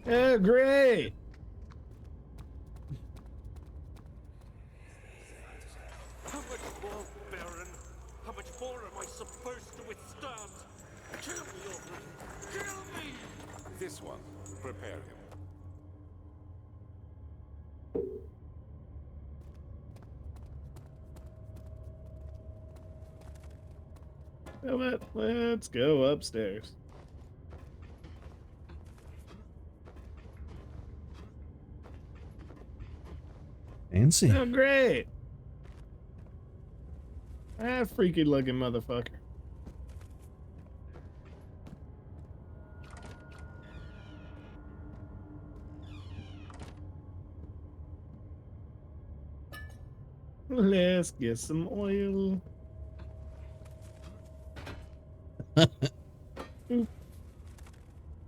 Oh, great. How much more, Baron? How much more am I supposed to withstand? Kill me already! Kill me! This one. Prepare him. Let's go upstairs. Fancy. Oh, great. Ah, freaky looking motherfucker. Let's get some oil.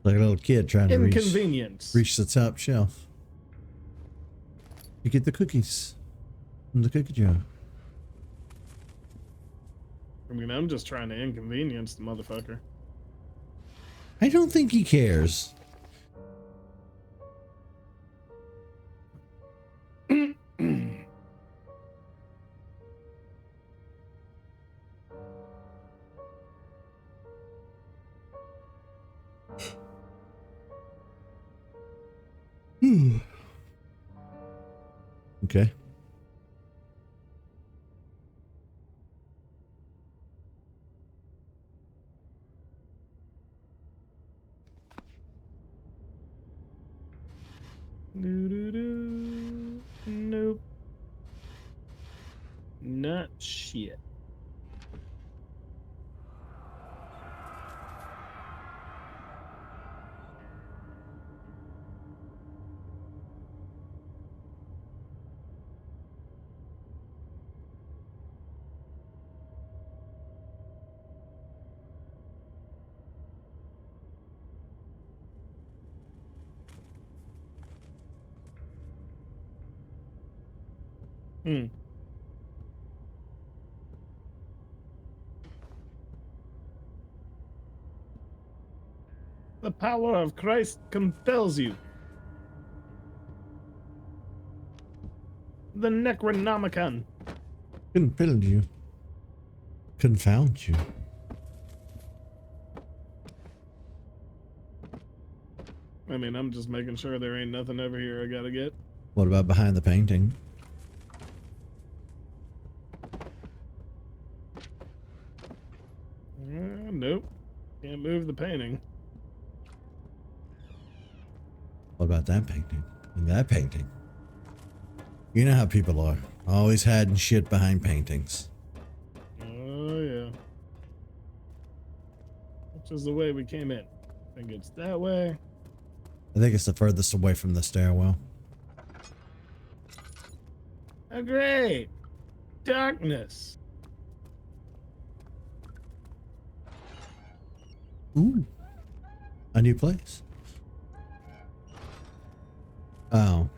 Like a little kid trying to Inconvenience. reach the top shelf. You get the cookies from the cookie jar. I mean, I'm just trying to inconvenience the motherfucker. I don't think he cares. Okay. Nope. Not shit. Hmm. The power of Christ compels you. The Necronomicon. Compelled you. Confound you. I mean, I'm just making sure there ain't nothing over here I gotta get. What about behind the painting? Nope. Can't move the painting. What about that painting? And that painting? You know how people are. Always hiding shit behind paintings. Oh, yeah. Which is the way we came in. I think it's that way. I think it's the furthest away from the stairwell. Oh, great. Darkness. Ooh. A new place. Oh.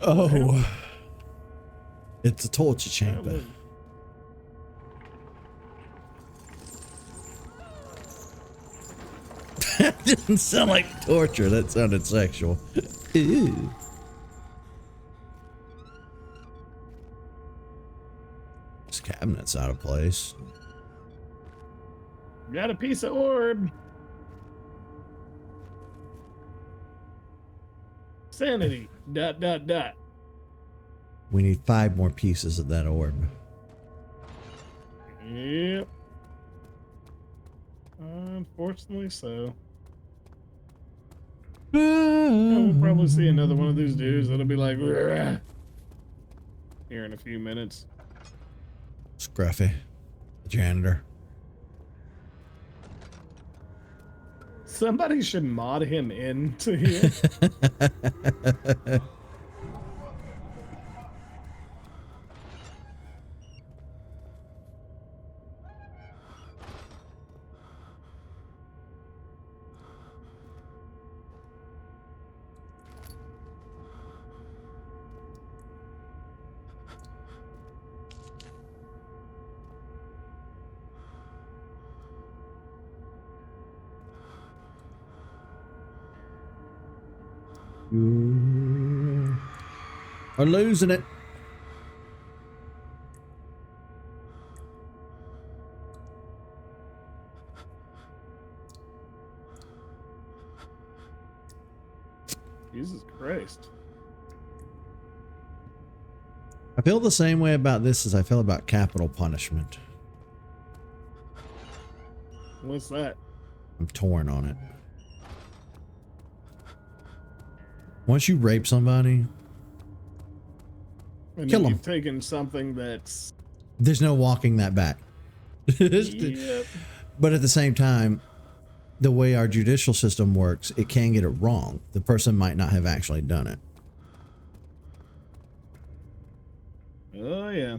Oh. It's a torture chamber. That didn't sound like torture. That sounded sexual. Ew. This cabinet's out of place. Got a piece of orb. Sanity. ... We need 5 more pieces of that orb. Yep. Unfortunately so. And we'll probably see another one of these dudes that'll be like, "Rah," here in a few minutes. Scruffy. The janitor. Somebody should mod him into here. You are losing it. Jesus Christ. I feel the same way about this as I feel about capital punishment. What's that? I'm torn on it. Once you rape somebody, And kill then them. you've taken something that's... There's no walking that back. Yep. But at the same time, the way our judicial system works, it can get it wrong. The person might not have actually done it. Oh, yeah.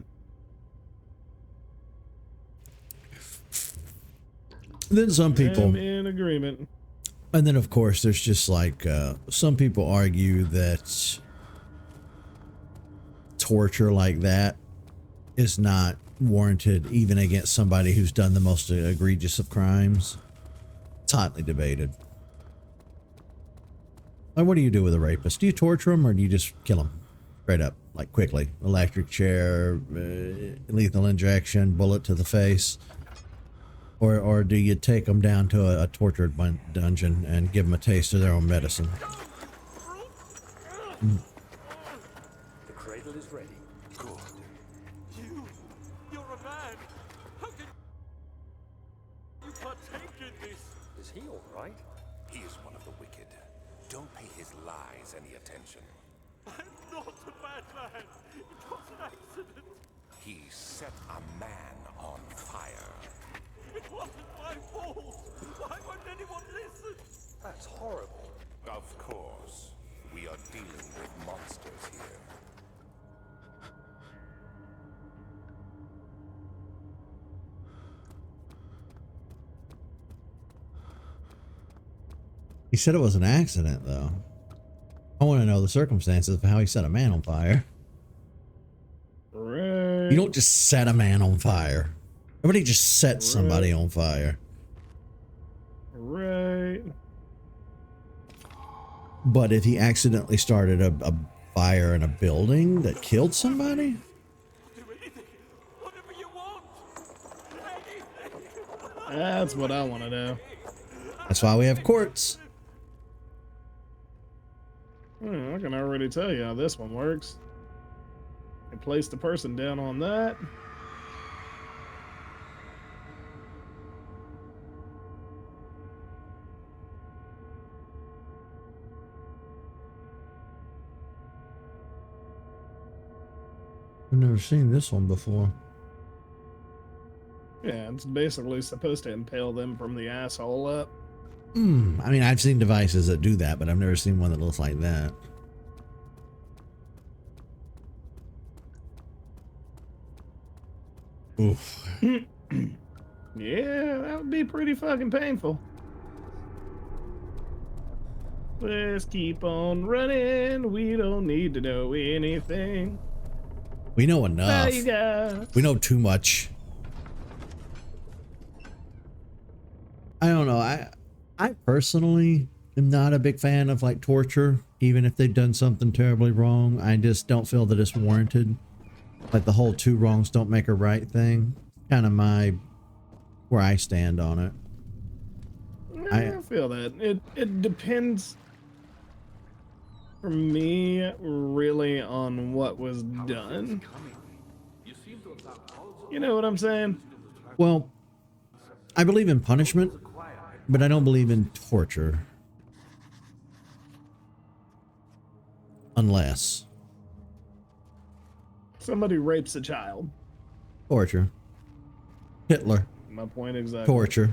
Then some people... I'm in agreement. And then, of course, there's just like, some people argue that torture like that is not warranted even against somebody who's done the most egregious of crimes. It's hotly debated. Like, what do you do with a rapist? Do you torture them or do you just kill them? Straight up, like quickly. Electric chair, lethal injection, bullet to the face. Or do you take them down to a tortured dungeon and give them a taste of their own medicine? The cradle is ready. Good. You're a man. How can you partake in this? Is he all right? He is one of the wicked. Don't pay his lies any attention. I'm not a bad man. It was an accident. He set a man on fire. It wasn't my fault. Why won't anyone listen? That's horrible. Of course. We are dealing with monsters here. He said it was an accident, though. I want to know the circumstances of how he set a man on fire. Right. You don't just set a man on fire. Nobody just sets somebody on fire. Right. But if he accidentally started a fire in a building that killed somebody? Do anything. Whatever you want. Anything. That's what I want to know. That's why we have courts. I can already tell you how this one works. You place the person down on that. I've never seen this one before. Yeah, it's basically supposed to impale them from the asshole up. I mean, I've seen devices that do that, but I've never seen one that looks like that. Oof. Yeah, that would be pretty fucking painful. Let's keep on running. We don't need to know anything. We know enough. Bye, you guys. We know too much. I don't know. I personally am not a big fan of like torture, even if they've done something terribly wrong. I just don't feel that it's warranted. Like the whole two wrongs don't make a right thing. Kind of where I stand on it. I feel that. It depends for me really on what was done. You know what I'm saying? Well, I believe in punishment, but I don't believe in torture. Unless Somebody rapes a child. torture. Hitler. My point exactly. Torture.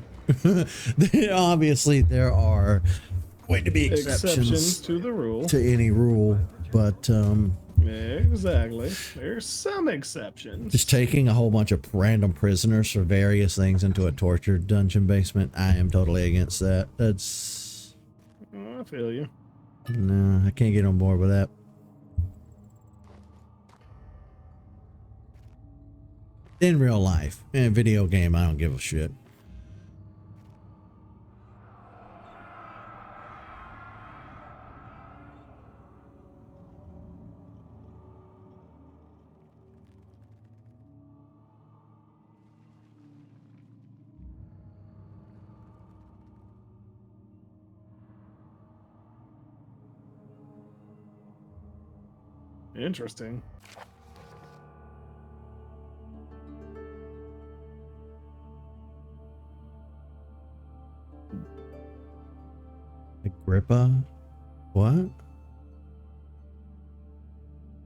Obviously, there are going to be exceptions to the rule. to any rule, but Exactly. There's some exceptions. just taking a whole bunch of random prisoners for various things into a torture dungeon basement, I am totally against that. That's... Oh, I feel you. No, I can't get on board with that. In real life. In a video game, I don't give a shit. Interesting. Agrippa? What?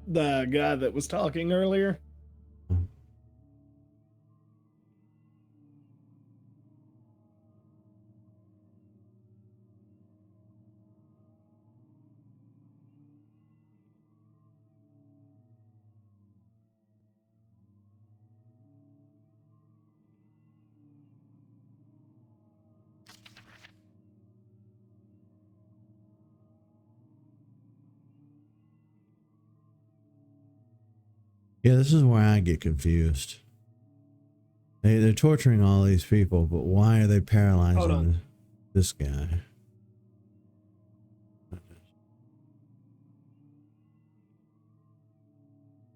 The guy that was talking earlier. Yeah, this is where I get confused. They're torturing all these people, but why are they paralyzing this guy?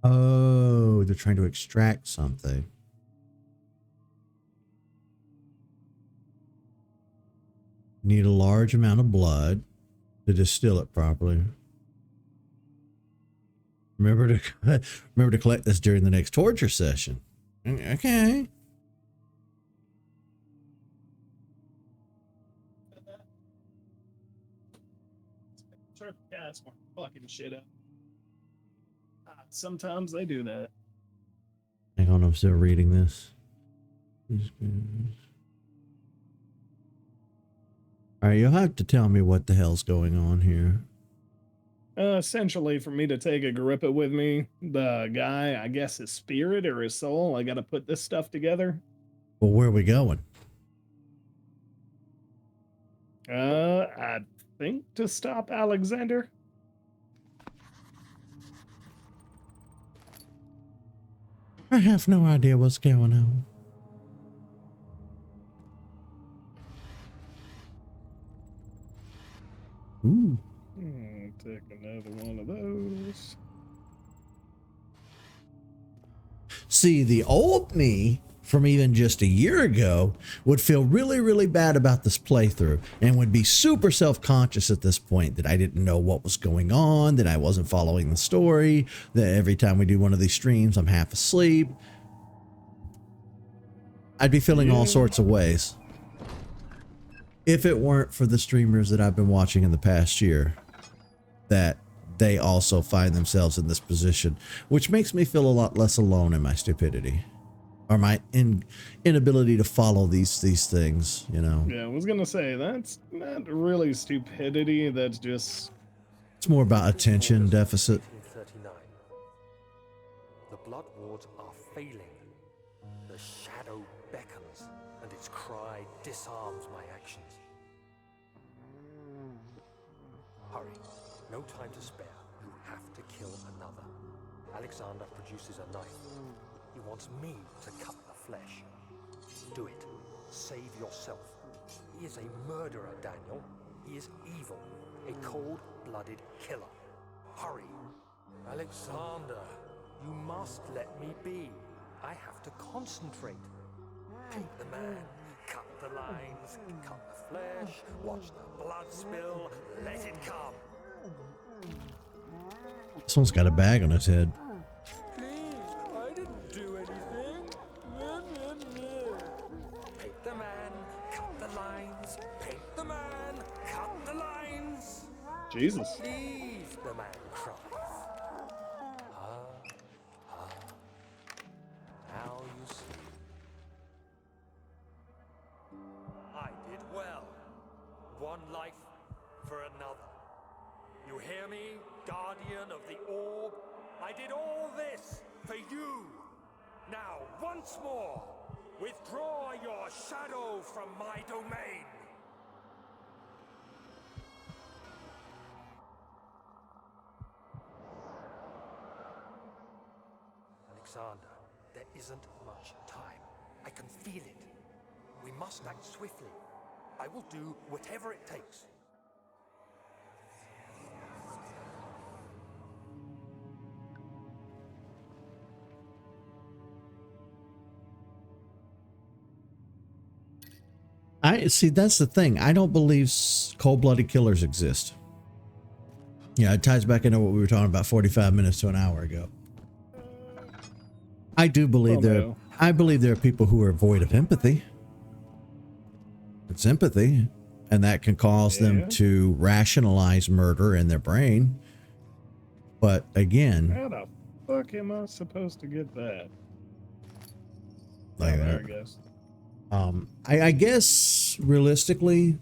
Oh, they're trying to extract something. Need a large amount of blood to distill it properly. Remember to collect this during the next torture session. Okay. Sure, guys weren't fucking shit up. Sometimes they do that. Hang on, I'm still reading this. All right, you'll have to tell me what the hell's going on here. Essentially, for me to take Agrippa with me, the guy, I guess his spirit or his soul, I gotta put this stuff together. Well, where are we going? I think to stop Alexander. I have no idea what's going on. Ooh. Take another one of those. See, the old me from even just a year ago would feel really, really bad about this playthrough and would be super self-conscious at this point that I didn't know what was going on, that I wasn't following the story, that every time we do one of these streams, I'm half asleep. I'd be feeling all sorts of ways if it weren't for the streamers that I've been watching in the past year, that they also find themselves in this position, which makes me feel a lot less alone in my stupidity or my inability to follow these things, you know. Yeah, I was gonna say, that's not really stupidity, that's just... It's more about attention deficit. 1939. The blood wards are failing. The shadow beckons, and its cry disarms my actions. Hurry. No time to spare. You have to kill another. Alexander produces a knife. He wants me to cut the flesh. Do it. Save yourself. He is a murderer, Daniel. He is evil. A cold-blooded killer. Hurry. Alexander, you must let me be. I have to concentrate. Take the man. Cut the lines. Cut the flesh. Watch the blood spill. Let it come. Someone's got a bag on his head. Please, I didn't do anything. Paint the man, cut the lines. Paint the man, cut the lines. Jesus. Please, the man cries. Now you see. I did well. One life for another. You hear me, guardian of the orb? I did all this for you. Now, once more, withdraw your shadow from my domain. Alexander, there isn't much time. I can feel it. We must act swiftly. I will do whatever it takes. I see, that's the thing. I don't believe cold-blooded killers exist. Yeah, it ties back into what we were talking about 45 minutes to an hour ago. I do believe no. I believe there are people who are void of empathy. It's empathy, and that can cause them Yeah. to rationalize murder in their brain. But again, How the fuck am I supposed to get that? like Oh, there that. it goes. I guess realistically,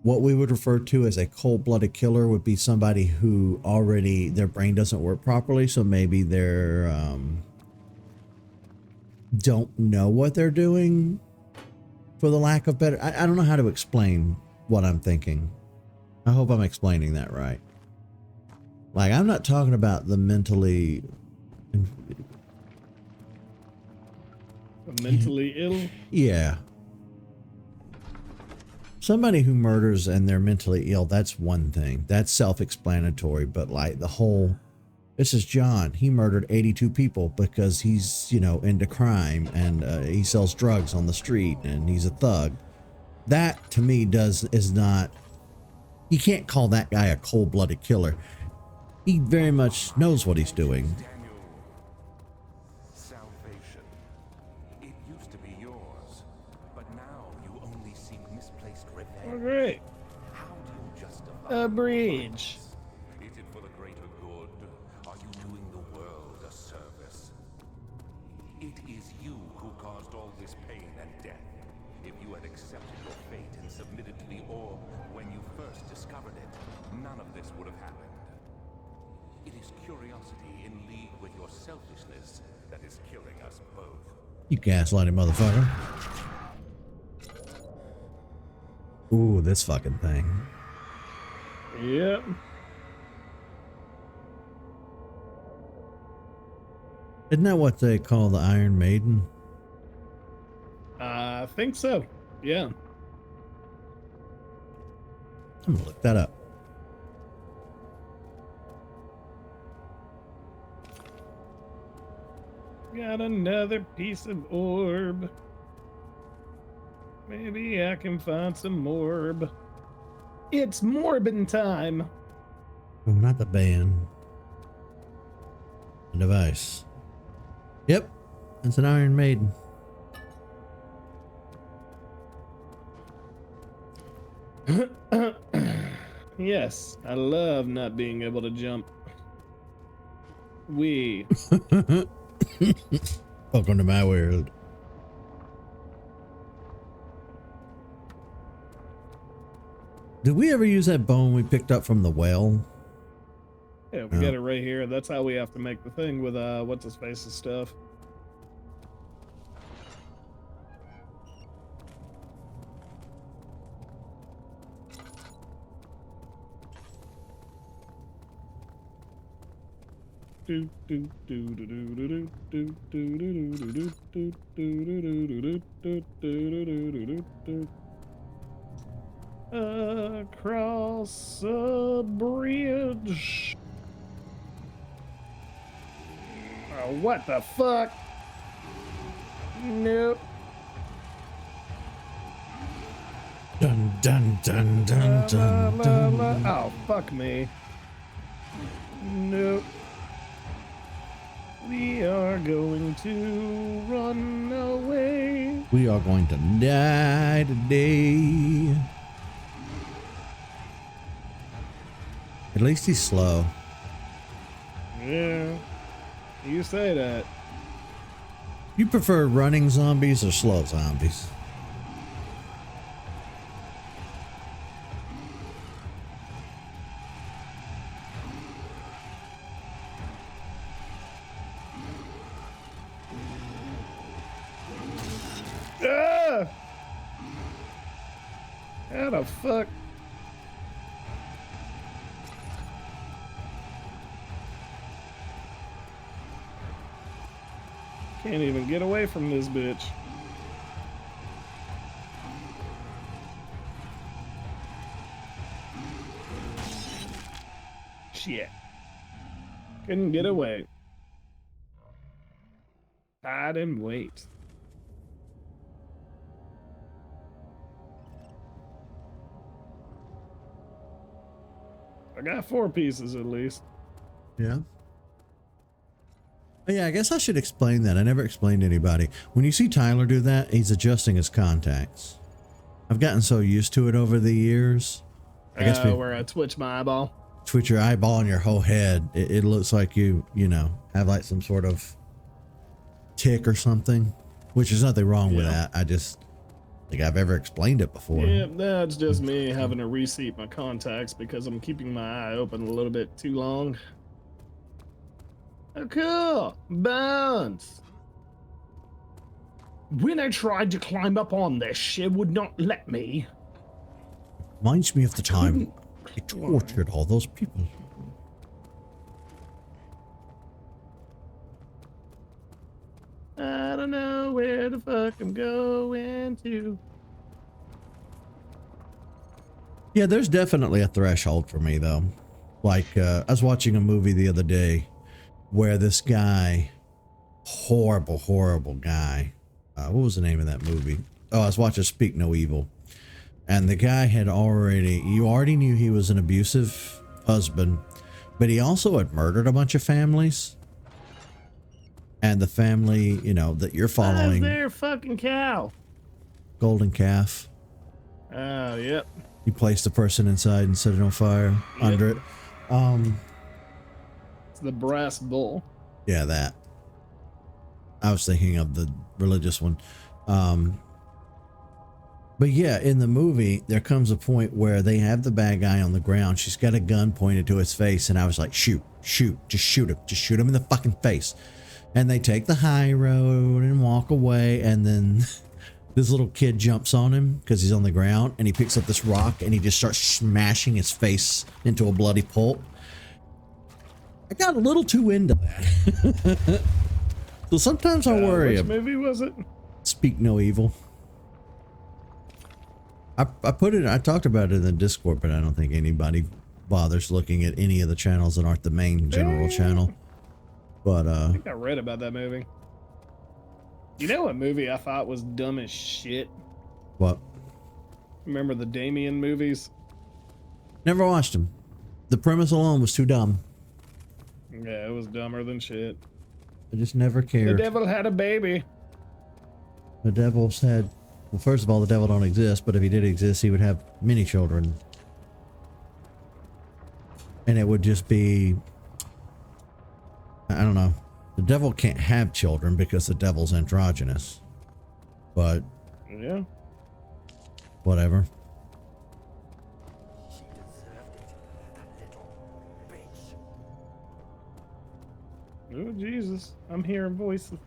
what we would refer to as a cold-blooded killer would be somebody who already their brain doesn't work properly, so maybe they're don't know what they're doing, for the lack of better. I don't know how to explain what I'm thinking. I hope I'm explaining that right. Like, I'm not talking about the mentally. Mentally ill. Yeah. Somebody who murders and they're mentally ill, that's one thing. That's self-explanatory. But like the whole, this is John. He murdered 82 people because he's, you know, into crime and he sells drugs on the street and he's a thug. That to me is not, you can't call that guy a cold-blooded killer. He very much knows what he's doing. Daniel, salvation. It used to be yours, but now you only seek misplaced Oh, revenge. great. How do you justify A your bridge. violence? Is it for the greater good? Are you doing the world a service? It is you who caused all this pain and death. If you had accepted your fate and submitted to the orb when you first discovered it, none of this would have happened. It is curiosity in league with your selfishness that is killing us both. You gaslighting motherfucker. Ooh, this fucking thing. Yep. Isn't that what they call the Iron Maiden? I think so. Yeah. I'm gonna look that up. Got another piece of orb. Maybe I can find some morb. It's morbin time. Oh, not the band. The device. Yep, it's an Iron Maiden. Yes, I love not being able to jump. Welcome to my world. Did we ever use that bone we picked up from the well? Yeah, we got it right here. That's how we have to make the thing with what's his face's stuff. Across a bridge. Oh, what the fuck? Nope. Dun dun dun dun dun dun. Oh, fuck me. Nope. We are going to run away. We are going to die today. At least he's slow. Yeah. You say that. You prefer running zombies or slow zombies? Ah! How the fuck? Can't even get away from this bitch. Shit. Couldn't get away. Hide and wait. I got 4 pieces at least. Yeah. But yeah, I guess I should explain that. I never explained to anybody. When you see Tyler do that, he's adjusting his contacts. I've gotten so used to it over the years. I guess Where I twitch my eyeball. twitch your eyeball and your whole head. It looks like you know, have like some sort of tick or something, which is nothing wrong with that. I just think I've ever explained it before. Yeah, that's just me having to reseat my contacts because I'm keeping my eye open a little bit too long. Oh, cool. Bones. When I tried to climb up on this, it would not let me. Reminds me of the time I tortured all those people. I don't know where the fuck I'm going to. Yeah, there's definitely a threshold for me though. Like, I was watching a movie the other day where this guy, horrible guy. What was the name of that movie? Oh, I was watching Speak No Evil. And the guy had you already knew he was an abusive husband, but he also had murdered a bunch of families. And the family, you know, that you're following. Their fucking cow. Golden calf. Oh, yep. You placed the person inside and set it on fire under it. It's the brass bull. Yeah, that. I was thinking of the religious one. But yeah, in the movie, there comes a point where they have the bad guy on the ground. She's got a gun pointed to his face, and I was like, shoot, just shoot him in the fucking face. And they take the high road and walk away, and then this little kid jumps on him because he's on the ground, and he picks up this rock, and he just starts smashing his face into a bloody pulp. I got a little too into that. So sometimes I worry. Which movie was it? Speak No Evil. I talked about it in the Discord, but I don't think anybody bothers looking at any of the channels that aren't the main general channel. But I think I read about that movie. You know what movie I thought was dumb as shit? What? Remember the Damien movies? Never watched them. The premise alone was too dumb. Yeah, it was dumber than shit. I just never cared. The devil had a baby. The devil's had... Well, first of all, the devil don't exist, but if he did exist, he would have many children. And it would just be... I don't know. The devil can't have children because the devil's androgynous. But... Yeah. Whatever. She deserved it, that little bitch. Oh, Jesus. I'm hearing voices.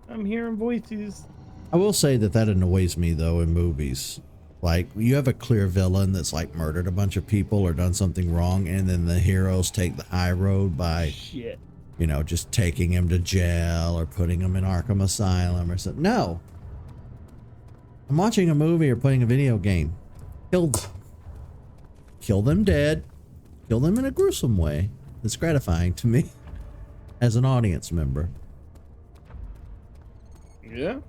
I'm hearing voices. I will say that annoys me, though, in movies. Like, you have a clear villain that's, like, murdered a bunch of people or done something wrong, and then the heroes take the high road by, Shit. you know, just taking him to jail or putting him in Arkham Asylum or something. No. I'm watching a movie or playing a video game. Kill them dead. Kill them in a gruesome way. It's gratifying to me as an audience member. Yeah.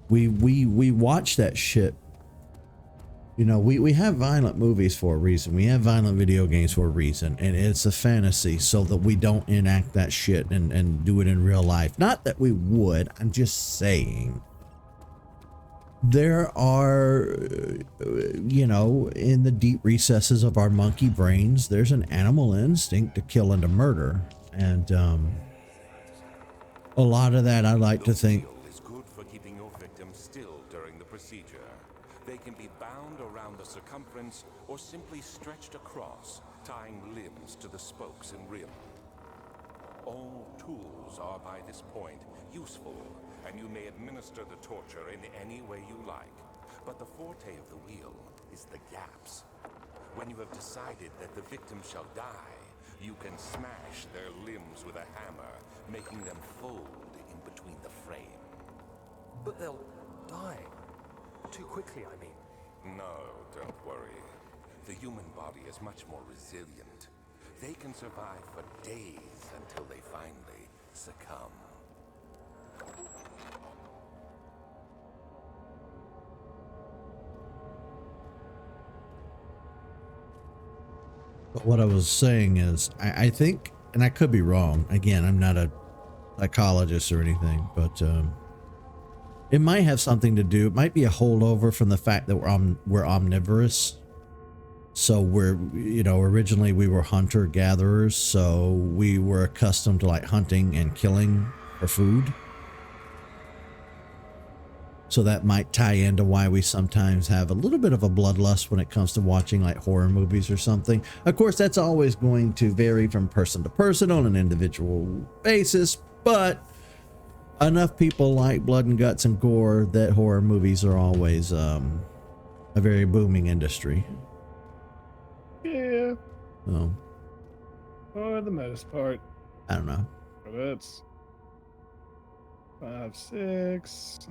We watch that shit. You know, we have violent movies for a reason. We have violent video games for a reason. And it's a fantasy so that we don't enact that shit and do it in real life. Not that we would. I'm just saying. There are, you know, in the deep recesses of our monkey brains, there's an animal instinct to kill and to murder. And a lot of that I like to think. Is good for keeping your victim still during the procedure. They can be bound around the circumference or simply stretched across, tying limbs to the spokes and rim. All tools are by this point useful, and you may administer the torture in any way you like. But the forte of the wheel is the gaps. When you have decided that the victim shall die, you can smash their limbs with a hammer, making them fold in between the frame. But they'll die. Too quickly, I mean. No, don't worry. The human body is much more resilient. They can survive for days until they finally succumb. But what I was saying is, I think, and I could be wrong. Again, I'm not a psychologist or anything, but it might have something to do. It might be a holdover from the fact that we're omnivorous. So we're, you know, originally we were hunter gatherers, so we were accustomed to like hunting and killing for food. So that might tie into why we sometimes have a little bit of a bloodlust when it comes to watching like horror movies or something. Of course, that's always going to vary from person to person on an individual basis, but enough people like blood and guts and gore that horror movies are always a very booming industry. Yeah, So, for the most part. I don't know. But that's 5, 6.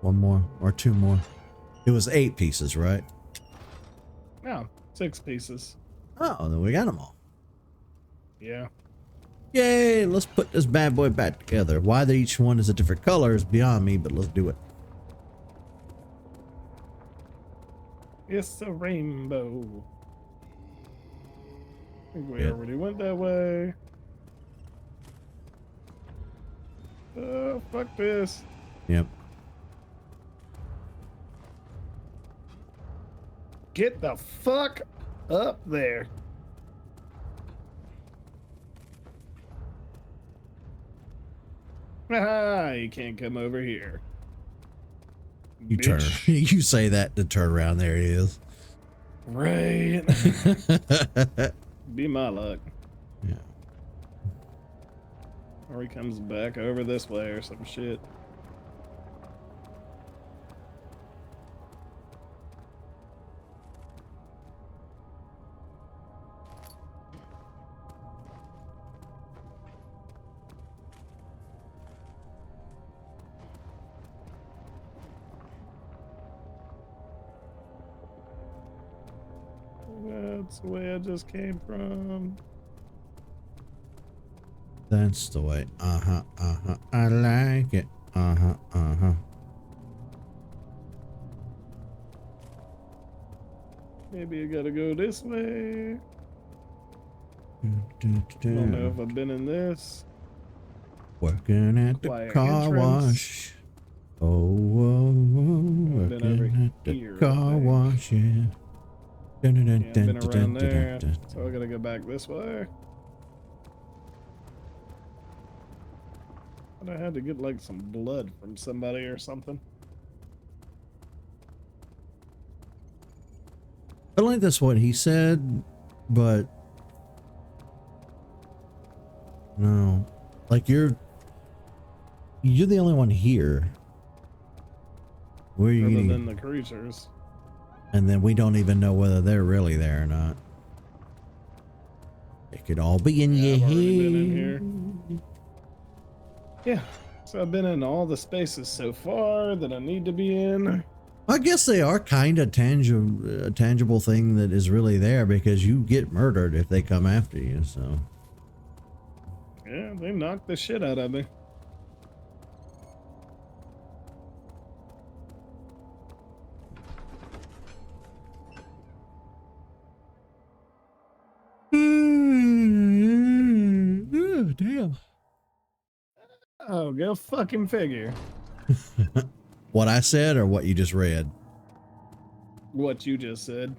One more or two more. It was 8 pieces, right? No, 6 pieces. Oh, then we got them all. Yeah. Yay, let's put this bad boy back together. Why each one is a different color is beyond me, but let's do it. It's a rainbow. I think we Yeah. already went that way. Fuck this. Yep. Get the fuck up there. Haha, you can't come over here. You turn. Bitch. You say that to turn around. There he is. Right. Be my luck. Yeah. Or he comes back over this way or some shit. That's the way I just came from. That's the way. I like it. Maybe I gotta go this way. Don't know if I've been in this. Working at the Quiet car entrance. wash. Working over at the here, I car think. wash. Yeah. Yeah, I've been around there. So I gotta go back this way. But I had to get like some blood from somebody or something. I don't think that's what he said, but no, like you're the only one here. Where are you Other eating? than the creatures. And then we don't even know whether they're really there or not. It could all be in Yeah, your I've head. already been in here. Yeah. So I've been in all the spaces so far that I need to be in. I guess they are kind of a tangible thing that is really there because you get murdered if they come after you. So Yeah, they knocked the shit out of me. oh, damn. Oh, go fucking figure. What I said or what you just read? What you just said.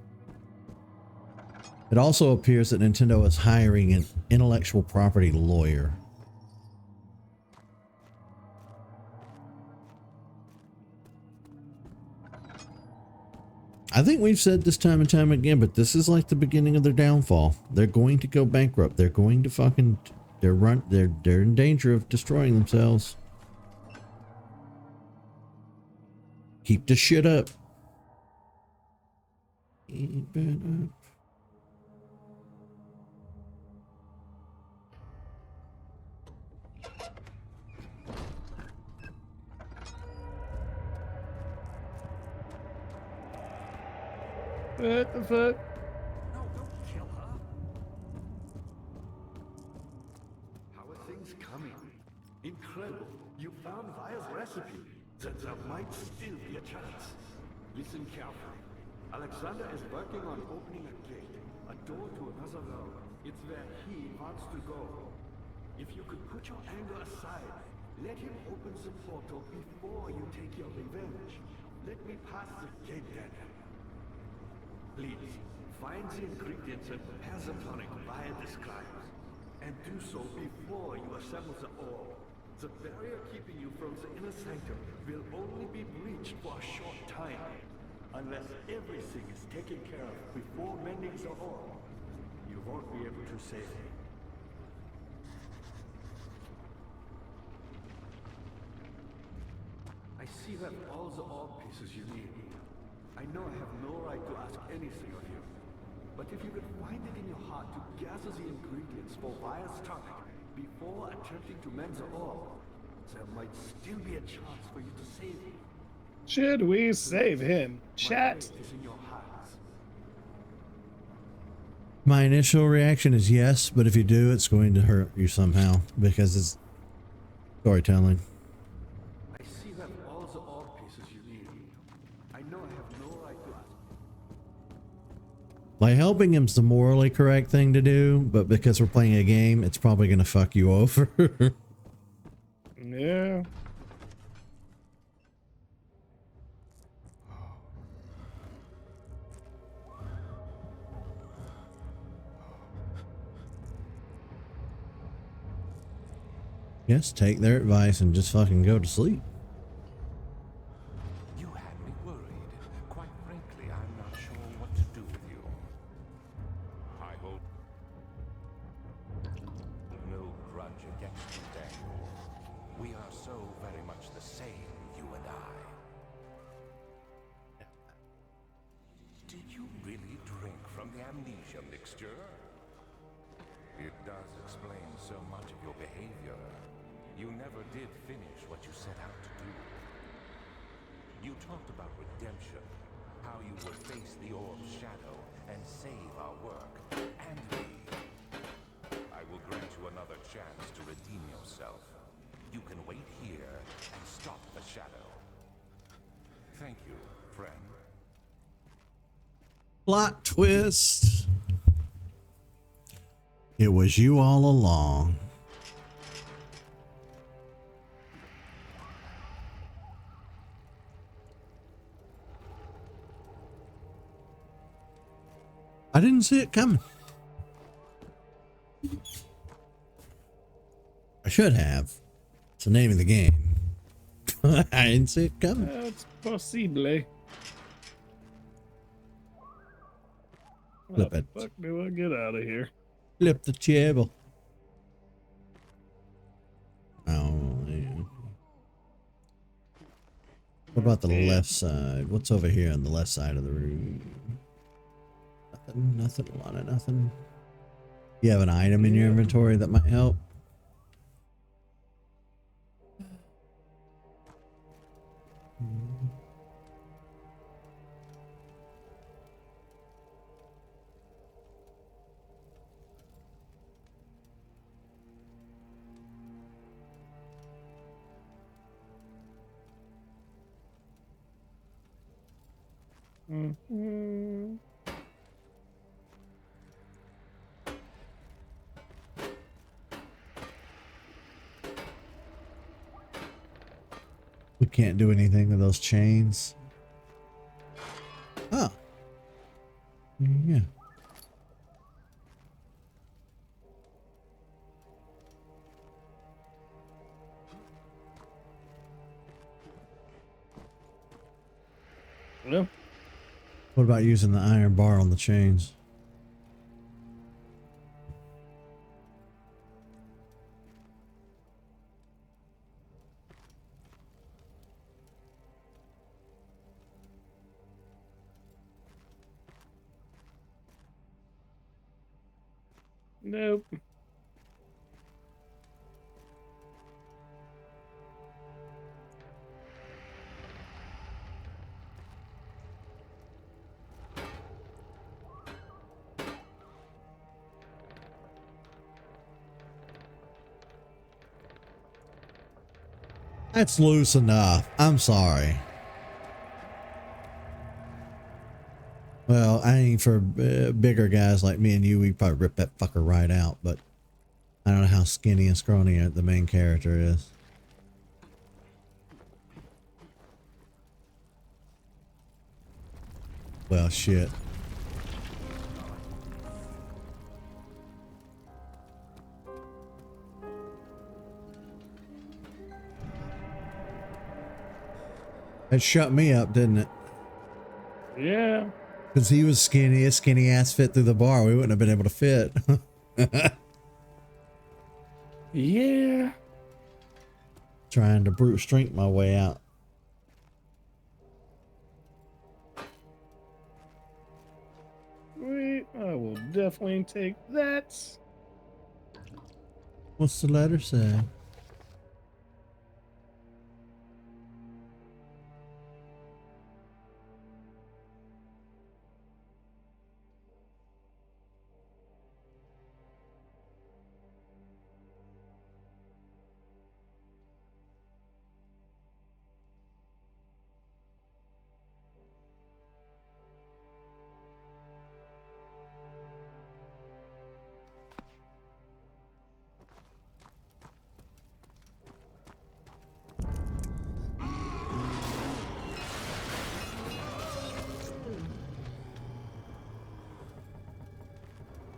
It also appears that Nintendo is hiring an intellectual property lawyer. I think we've said this time and time again, but this is like the beginning of their downfall. They're going to go bankrupt. They're going to fucking they're in danger of destroying themselves. Keep the shit up. Keep it up. What the fuck? No, don't kill her. How are things coming? Incredible. You found Via's recipe. There might still be a chance. Listen carefully. Alexander is working on opening a gate, a door to another realm. It's where he wants to go. If you could put your anger aside, let him open the portal before you take your revenge. Let me pass the gate then. Please, find the ingredients and prepare the tonic via describes. And do so before you assemble the orb. The barrier keeping you from the inner sanctum will only be breached for a short time. Unless everything is taken care of before mending the orb, you won't be able to save me. I see you have all the orb pieces you need. I know I have no right to ask anything of you. But if you could find it in your heart to gather the ingredients for Vire's tonic before attempting to mend the orb, there might still be a chance for you to save him. Should we save him? My Chat. fate is in your hands. My initial reaction is yes, but if you do, it's going to hurt you somehow because it's storytelling. I see you have all the orb pieces you need. I know I have no right to ask. Like, helping him's the morally correct thing to do, but because we're playing a game, it's probably going to fuck you over. Yeah. Yes, take their advice and just fucking go to sleep. You had me worried. Quite frankly, I'm not sure what to do with you. I hold no grudge against you, Daniel. We are so very much the same, you and I. Did you really drink from the amnesia mixture? It does explain so much of your behavior. You never did finish what you set out to do. You talked about redemption, how you would face the orb's shadow and save our work, and me. I will grant you another chance to redeem yourself. You can wait here and stop the shadow. Thank you, friend. Plot twist. It was you all along. I didn't see it coming. I should have. It's the name of the game. I didn't see it coming. That's possible. How Flip the it. fuck do I get out of here? Flip the table. Oh, yeah. What about the Yeah. left side? What's over here on the left side of the room? Nothing, nothing, a lot of nothing. You have an item in your inventory that might help? Mhm. We can't do anything with those chains. Oh. Yeah. Well, What about using the iron bar on the chains? nope. That's loose enough. I'm sorry. Well, I ain't for bigger guys like me and you. We probably rip that fucker right out. But I don't know how skinny and scrawny the main character is. Well, shit. It shut me up, didn't it? Yeah. Because he was skinny. His skinny ass fit through the bar. We wouldn't have been able to fit. Yeah. Trying to brute strength my way out. Wait, I will definitely take that. What's the letter say?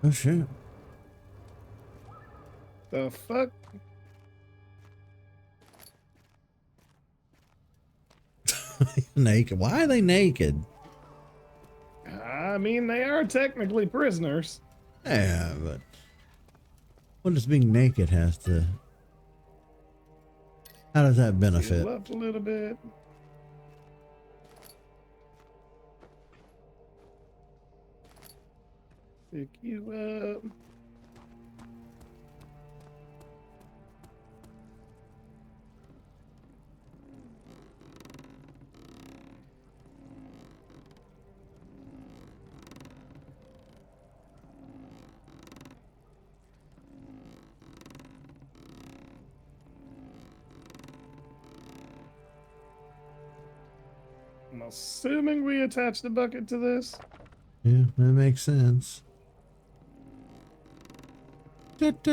Oh shit. The fuck? Naked. Why are they naked? I mean, they are technically prisoners. Yeah, but what does being naked has to... How does that benefit? Heal up a little bit. Pick you up. I'm assuming we attach the bucket to this. Yeah, that makes sense. We picked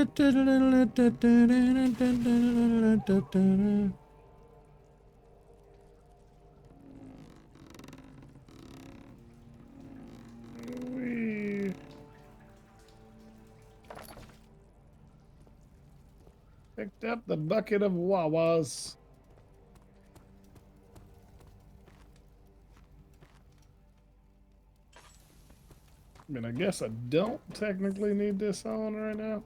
up the bucket of Wawas. I mean, I guess I don't technically need this on right now.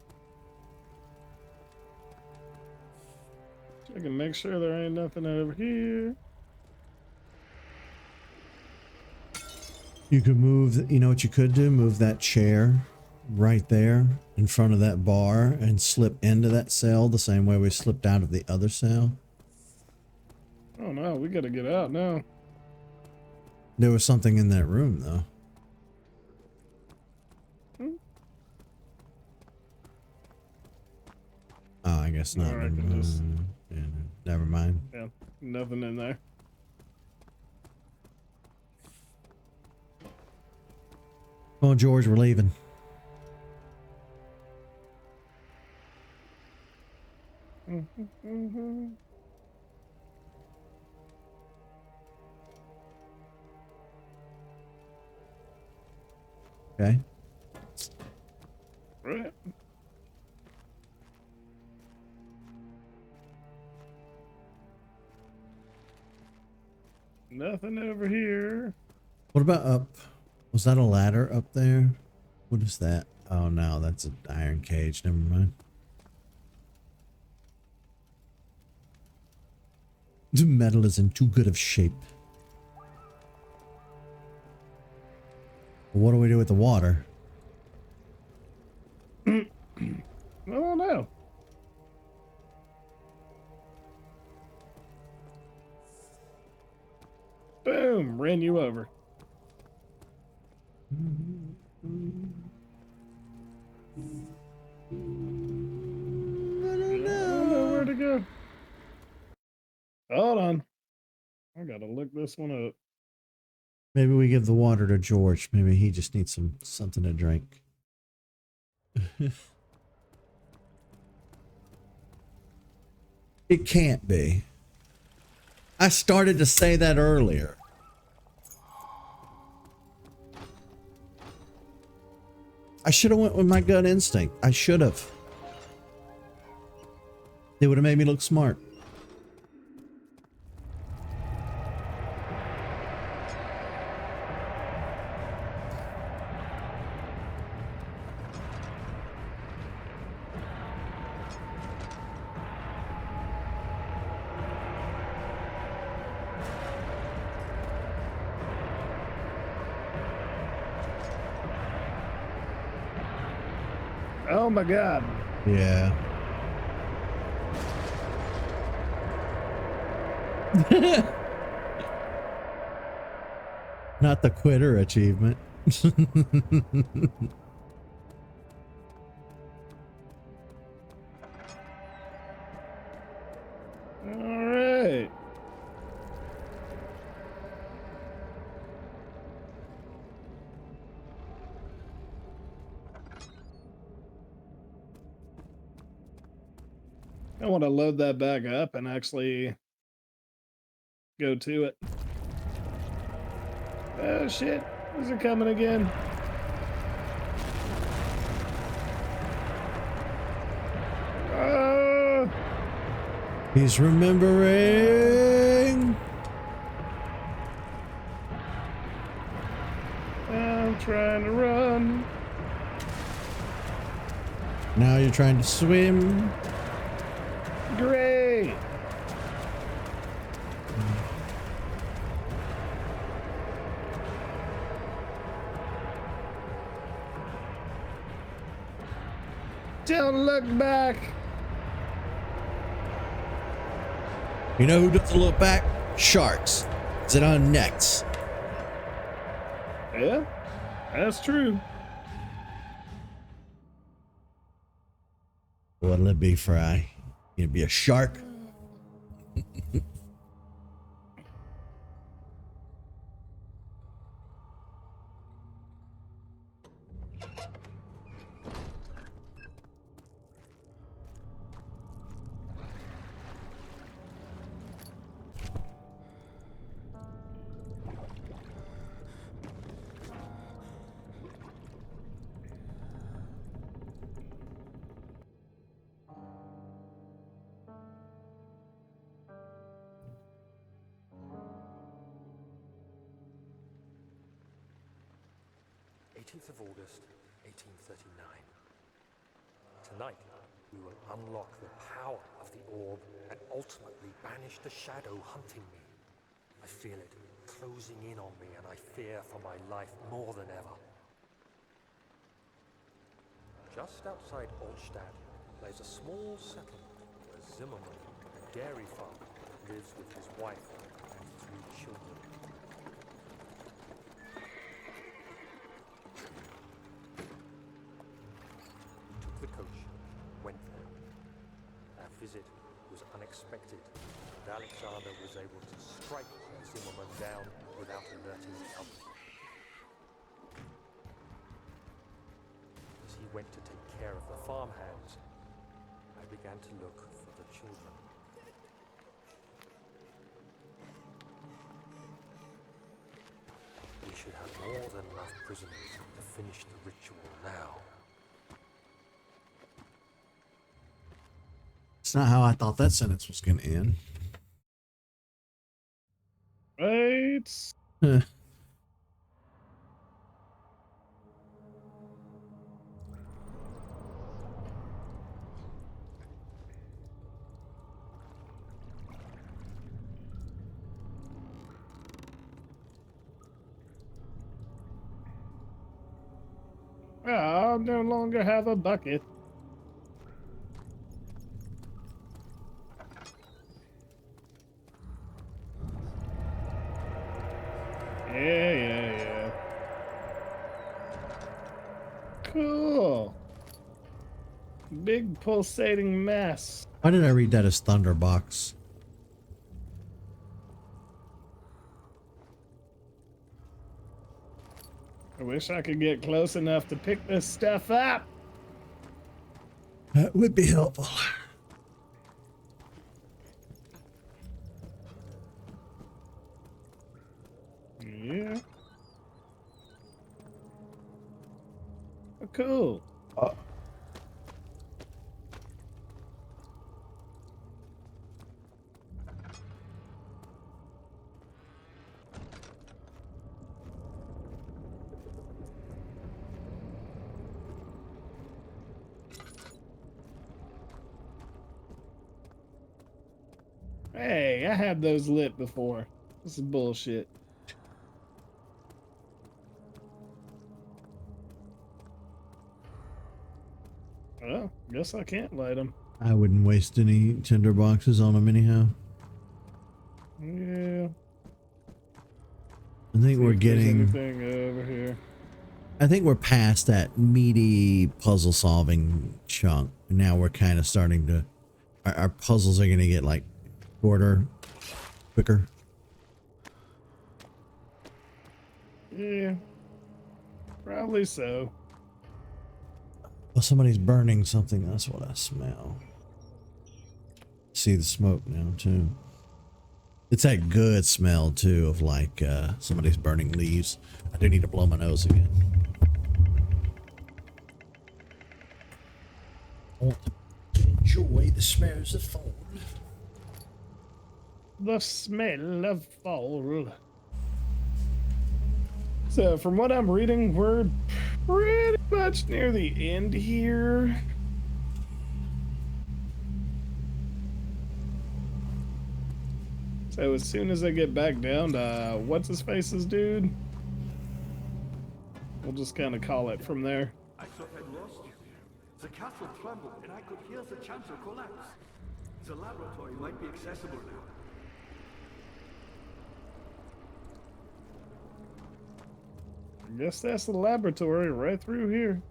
I can make sure there ain't nothing over here. You could move, you know what you could do? Move that chair right there in front of that bar and slip into that cell the same way we slipped out of the other cell. Oh no, we gotta get out now. There was something in that room though. Oh, I guess not. Or I can just, Yeah, never mind. yeah, nothing in there. Oh, George, we're leaving. Okay. Right. Nothing over here. What about up? Was that a ladder up there? What is that? Oh no, that's an iron cage. Never mind. The metal is in too good of shape. What do we do with the water? I don't know. Boom, ran you over. I don't know where to go. Hold on. I gotta look this one up. Maybe we give the water to George. Maybe he just needs something to drink. It can't be. I started to say that earlier. I should have went with my gut instinct. I should have. It would have made me look smart. Oh my god. Yeah. Not the quitter achievement. All right. I want to load that back up and actually go to it. Oh shit. Is it coming again? He's remembering. I'm trying to run. Now you're trying to swim. Great. Don't look back. You know who doesn't look back? Sharks. Sit on necks. Yeah, that's true. What'll it be, Fry? Gonna be a shark? 18th of August, 1839. Tonight, we will unlock the power of the orb and ultimately banish the shadow hunting me. I feel it closing in on me, and I fear for my life more than ever. Just outside Altstadt lays a small settlement where Zimmerman, a dairy farmer, lives with his wife and 3 children. We took the coach, went there. Our visit was unexpected, and Alexander was able to strike Zimmerman down without alerting the others. As he went to take care of the farmhands, I began to look for the children. We should have more than enough prisoners to finish the ritual now. It's not how I thought that sentence was going to end. Right. Huh. I no longer have a bucket. Yeah. Cool. Big pulsating mass. Why did I read that as Thunderbox? I wish I could get close enough to pick this stuff up. That would be helpful. Yeah. Oh, cool. Hey, I had those lit before. This is bullshit. Well, guess I can't light them. I wouldn't waste any tinder boxes on them anyhow. Yeah. I think we're getting. Anything over here? I think we're past that meaty puzzle solving chunk. Now we're kind of starting to. Our puzzles are going to get like shorter, quicker. Yeah. Probably so. Well, somebody's burning something. That's what I smell. See the smoke now too. It's that good smell too of like somebody's burning leaves. I do need to blow my nose again. I want to enjoy the smells of fall. The smell of fall. So, from what I'm reading, we're pretty much near the end here. So, as soon as I get back down to what's his face's dude, we'll just kind of call it from there. I thought I'd lost you. The castle trembled, and I could hear the chancel collapse. The laboratory might be accessible now. I guess that's the laboratory right through here.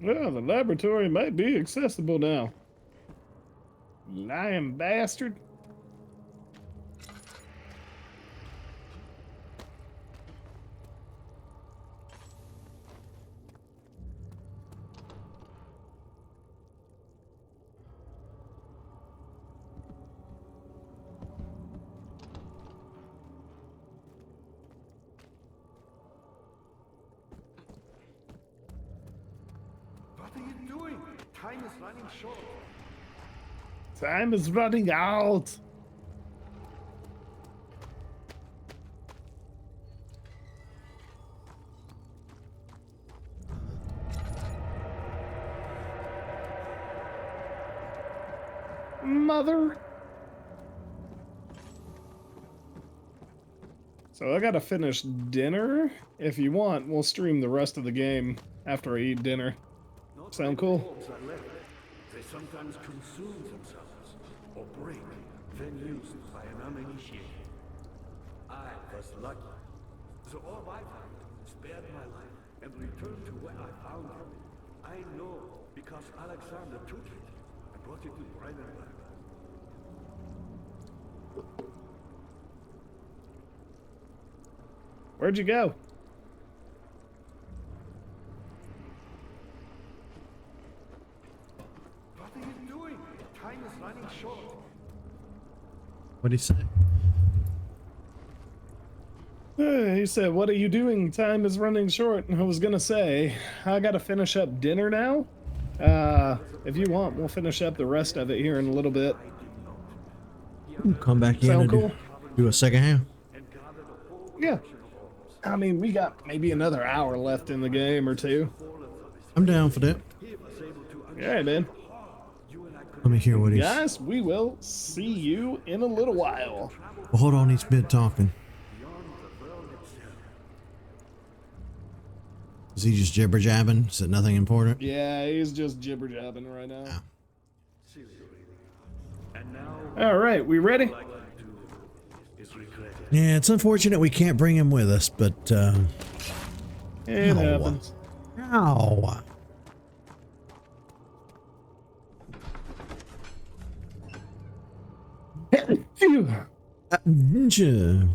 Well, the laboratory might be accessible now. Lying bastard. What are you doing? Time is running short. Time is running out. Mother. So I gotta finish dinner. If you want, we'll stream the rest of the game after I eat dinner. Not Sound many cool? bulbs are left. They sometimes consume themselves or break, then used by an uninitiated. I was lucky. The orb I found spared my life and returned to where I found it. I know because Alexander took it and brought it to Brandenburg. Where'd you go? What are you doing? Time is running short. What'd he say? He said, "What are you doing? Time is running short." And I was gonna say, I gotta finish up dinner now. If you want, we'll finish up the rest of it here in a little bit. Come back in Sound and cool? do a second half. Yeah. I mean, we got maybe another hour left in the game or two. I'm down for that. Yeah, man. Let me hear what he's. Guys, we will see you in a little while. Well, hold on, he's been talking. Is he just jibber jabbing? Is it nothing important? Yeah, he's just jibber jabbing right now. Oh. And now All right, we ready? I'd like to do is regretted. Yeah, it's unfortunate we can't bring him with us, but It Ow. happens. Ow. Phew. Ninja.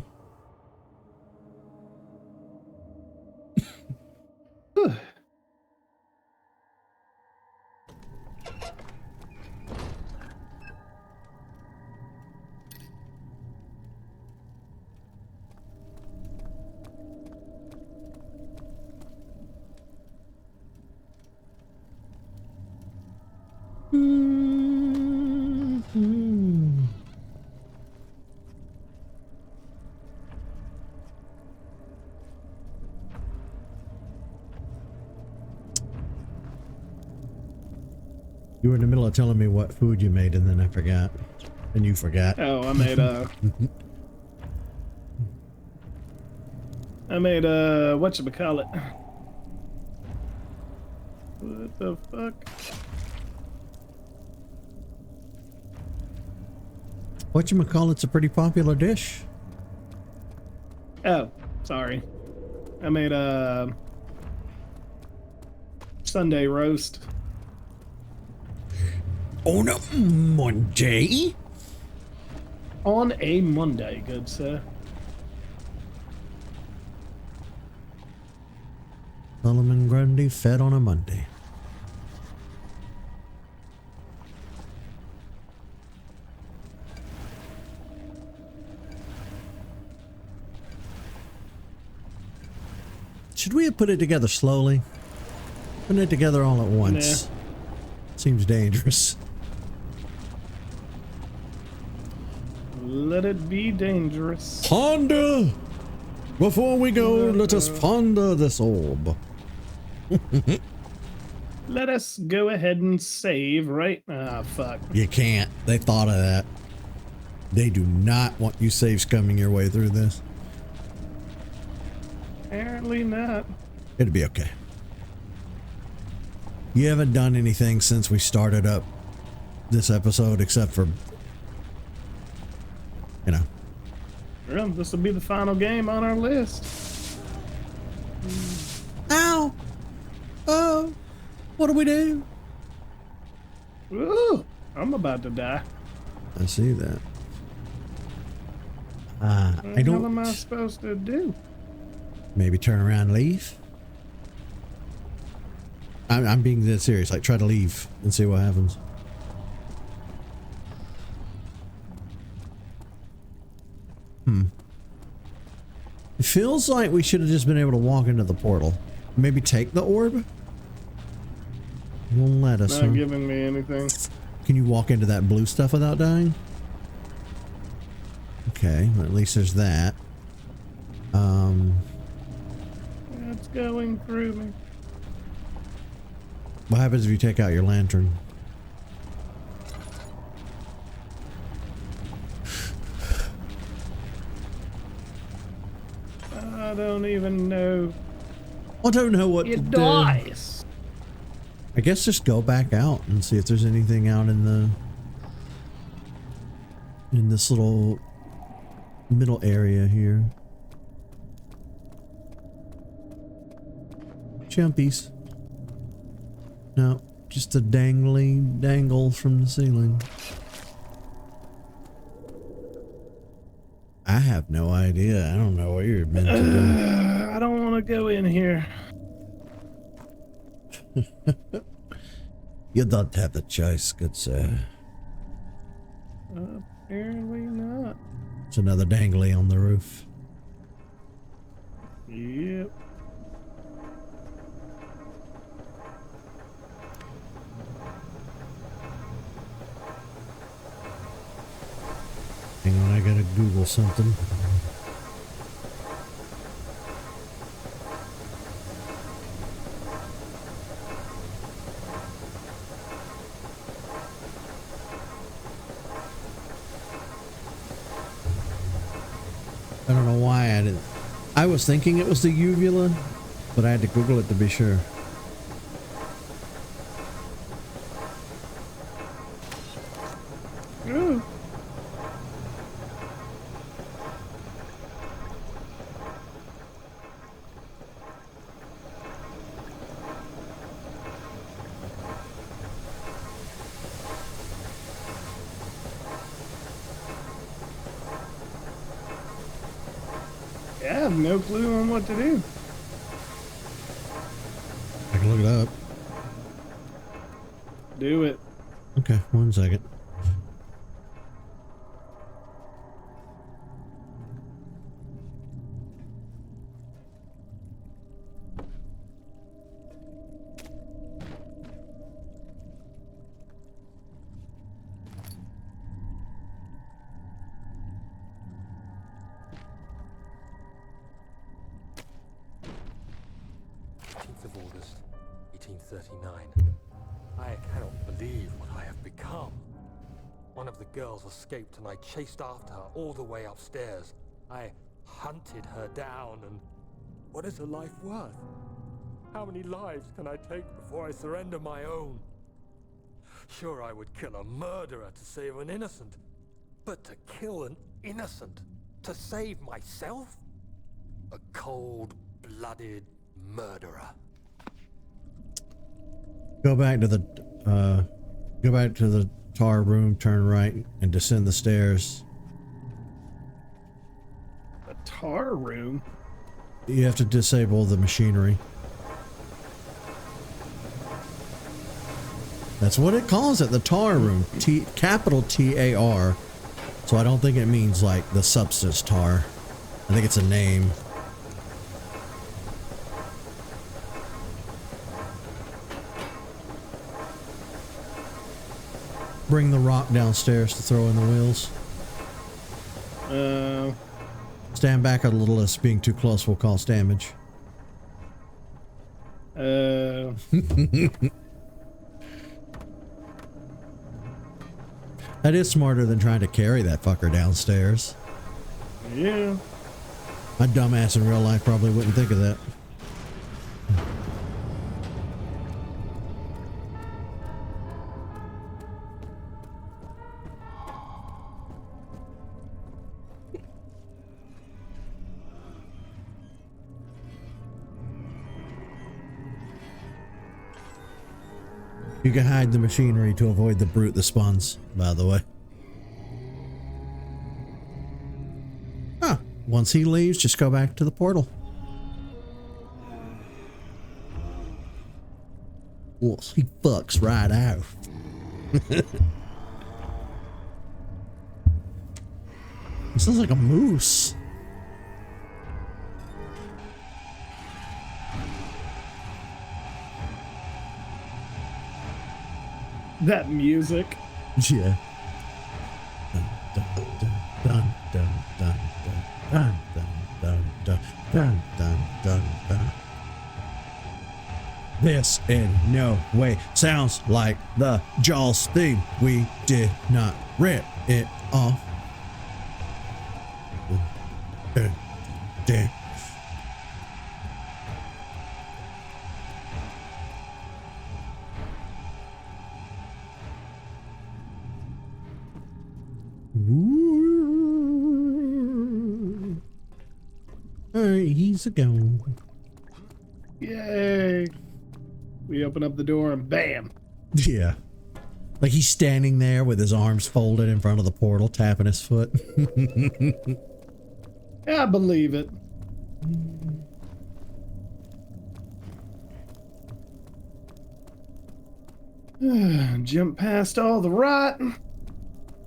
You were in the middle of telling me what food you made, and then I forgot. And you forgot. Oh, I made whatchamacallit. What the fuck? Whatchamacallit's a pretty popular dish. Oh, sorry. I made Sunday roast. On a Monday? On a Monday, good sir. Solomon Grundy fed on a Monday. Should we have put it together slowly? Putting it together all at once seems dangerous. Let it be dangerous. Ponder! Before we go, let us ponder this orb. Let us go ahead and save, right? Ah, fuck. You can't. They thought of that. They do not want you save scumming your way through this. Apparently not. It'll be okay. You haven't done anything since we started up this episode except for, you know. Well, this will be the final game on our list. Ow! Oh! What do we do? Ooh, I'm about to die. I see that. What I the hell don't. am I supposed to do? Maybe turn around and leave? I'm being dead serious. Like, try to leave and see what happens. It feels like we should have just been able to walk into the portal. Maybe take the orb? Won't let us, Not huh? giving me anything. Can you walk into that blue stuff without dying? Okay, well, at least there's that. It's going through me. What happens if you take out your lantern? I don't even know. I don't know what to It do. dies. I guess just go back out and see if there's anything out in this little middle area here. Jumpies. No, just a dangle from the ceiling. I have no idea. I don't know what you're meant to do. I don't want to go in here. You don't have the choice, good sir. Apparently not. It's another dangly on the roof. Yep. Hang on, I gotta Google something. I don't know why I didn't. I was thinking it was the uvula, but I had to Google it to be sure. Ooh. I have no clue on what to do. I can look it up. Do it. Okay, 1 second. Of August, 1839. I cannot believe what I have become. One of the girls escaped and I chased after her all the way upstairs. I hunted her down and... what is a life worth? How many lives can I take before I surrender my own? Sure, I would kill a murderer to save an innocent. But to kill an innocent to save myself? A cold-blooded murderer. Go back to the tar room, turn right, and descend the stairs. A tar room? You have to disable the machinery. That's what it calls it, the tar room. Capital T-A-R. So I don't think it means like the substance tar. I think it's a name. Bring the rock downstairs to throw in the wheels. Stand back a little, as being too close will cause damage. That is smarter than trying to carry that fucker downstairs. Yeah. My dumbass in real life probably wouldn't think of that. You can hide the machinery to avoid the brute that spawns, by the way. Once he leaves, just go back to the portal. Well, he fucks right out. He sounds like a moose. That music. Yeah. Dun, dun, dun, dun, dun, dun, dun, dun, dun, dun, dun, dun, dun. This in no way sounds like the Jaws theme. We did not rip it off. Dun, dun. Alright, he's a gone. Yay. We open up the door and bam. Yeah. Like he's standing there with his arms folded in front of the portal, tapping his foot. I believe it. Jump past all the rot.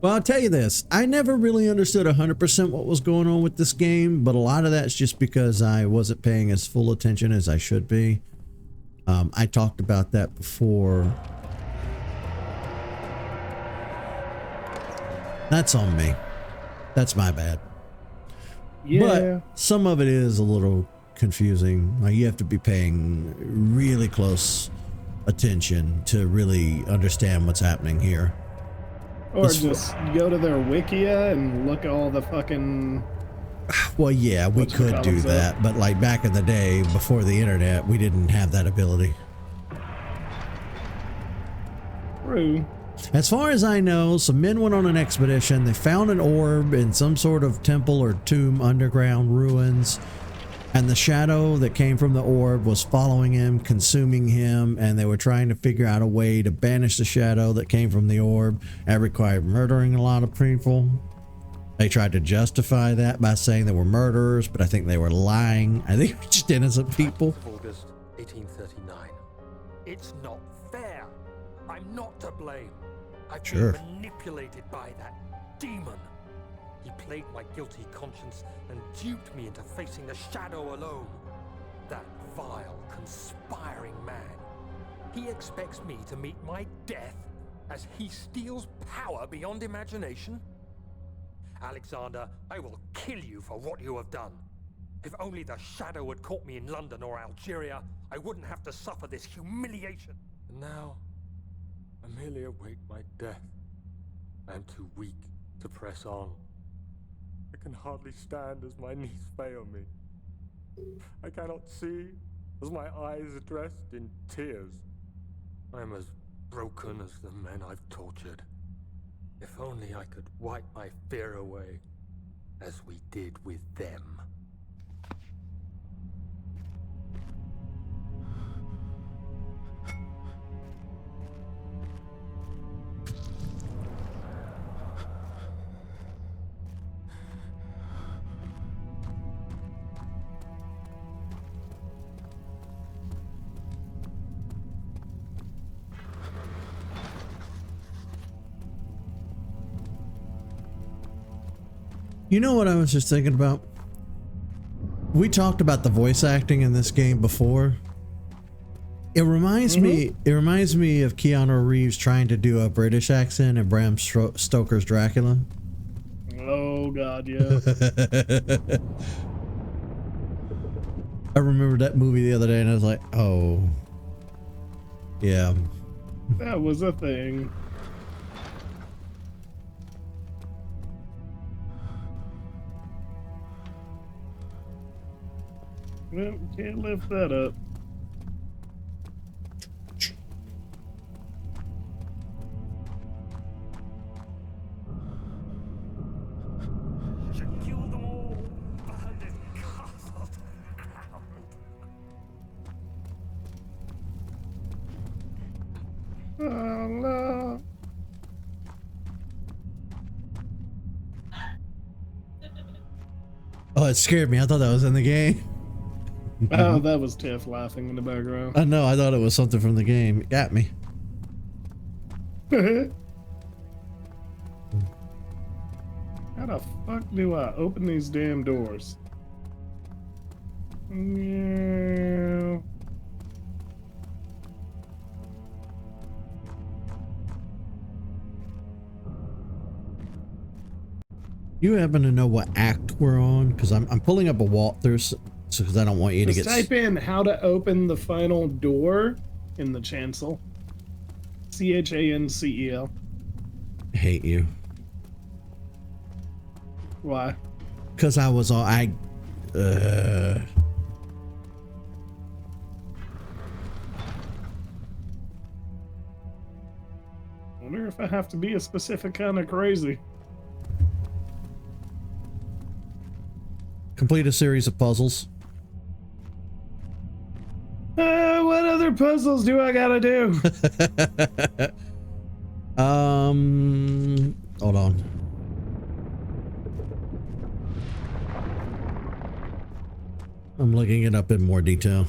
Well, I'll tell you this. I never really understood 100% what was going on with this game, but a lot of that's just because I wasn't paying as full attention as I should be. I talked about that before. That's on me. That's my bad. Yeah. But some of it is a little confusing. Like you have to be paying really close attention to really understand what's happening here. Or just go to their Wikia and look at all the fucking... Well, yeah, we could do that, but like back in the day, before the internet, we didn't have that ability. True. As far as I know, some men went on an expedition. They found an orb in some sort of temple or tomb underground ruins, and the shadow that came from the orb was following him, consuming him, and they were trying to figure out a way to banish the shadow that came from the orb. That required murdering a lot of people. They tried to justify that by saying they were murderers, but I think they were lying. I think they were just innocent people. August 1839. It's not fair. I'm not to blame. I've Sure. been manipulated by that demon. He played my guilty conscience and duped me into facing the shadow alone. That vile, conspiring man. He expects me to meet my death as he steals power beyond imagination? Alexander, I will kill you for what you have done. If only the shadow had caught me in London or Algeria, I wouldn't have to suffer this humiliation. And now, I merely await my death. I am too weak to press on. I can hardly stand as my knees fail me. I cannot see as my eyes are dressed in tears. I am as broken as the men I've tortured. If only I could wipe my fear away, as we did with them. You know what I was just thinking about? We talked about the voice acting in this game before. It reminds me of Keanu Reeves trying to do a British accent in Bram Stoker's Dracula. Oh God, yeah. I remember that movie the other day and I was like, oh. Yeah. That was a thing. Well, can't lift that up. Should kill them all. Burn this castle to the ground. Oh no. Oh, it scared me. I thought that was in the game. Oh, that was Tiff laughing in the background. I know. I thought it was something from the game. It got me. How the fuck do I open these damn doors? Yeah. You happen to know what act we're on? Because I'm pulling up a walkthrough because I don't want you to Just get. type in how to open the final door in the chancel. CHANCEL. Hate you. Why? Because I was all Wonder if I have to be a specific kind of crazy. complete a series of puzzles. What other puzzles do I gotta do? Hold on. I'm looking it up in more detail.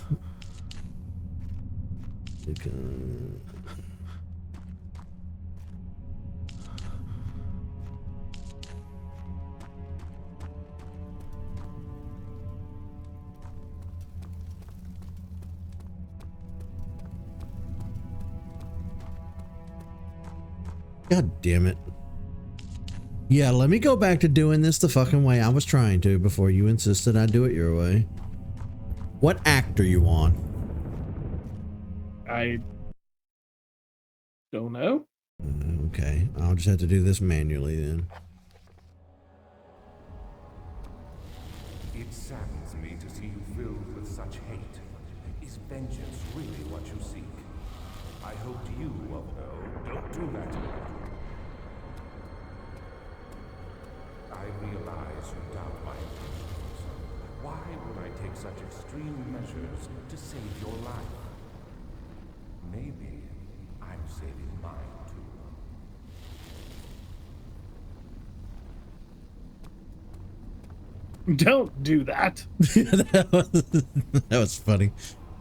God damn it. Yeah, let me go back to doing this the fucking way I was trying to before you insisted I do it your way. What act are you on? I don't know. Okay, I'll just have to do this manually then. It saddens me to see you filled with such hate. Is vengeance really what you seek? I hoped you, Wubno, don't do that to me. I realize you doubt my intentions. Why would I take such extreme measures to save your life? Maybe I'm saving mine too. Don't do that. that was funny.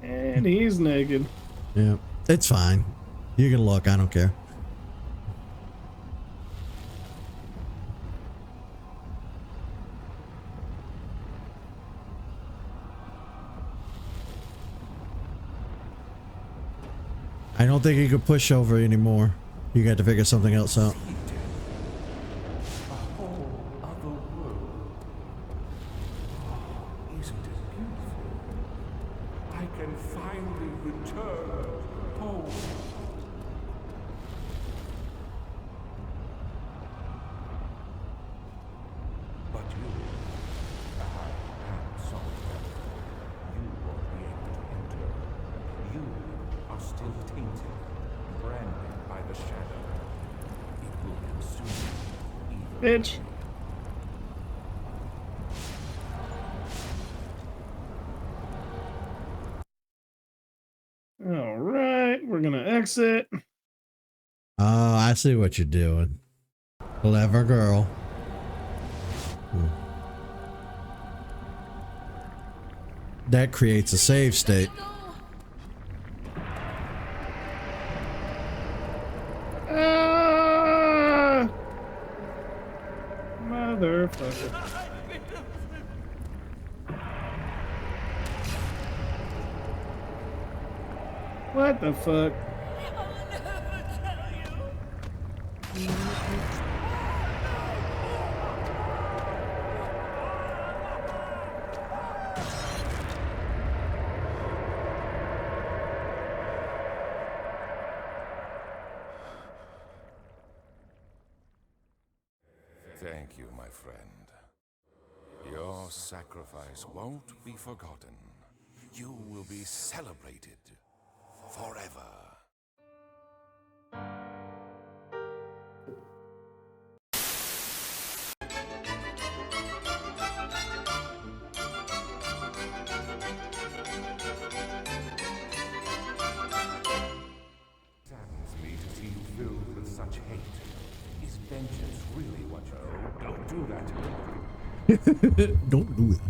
And he's naked. Yeah, it's fine. You can look. I don't care. I don't think you could push over anymore. You got to figure something else out. A whole other world. Isn't it beautiful? I can finally return home. But you, I am sorry. You won't be able to enter. You are still tainted, branded by the shadow. It will consume you. Bitch. All right, we're gonna exit. Oh, I see what you're doing. Clever girl. That creates a save state. Ah! Motherfucker. What the fuck? Thank you, my friend. Your sacrifice won't be forgotten. You will be celebrated forever. Saddens me to see you filled with such hate. Is vengeance really what you know? Don't do that. Don't do it.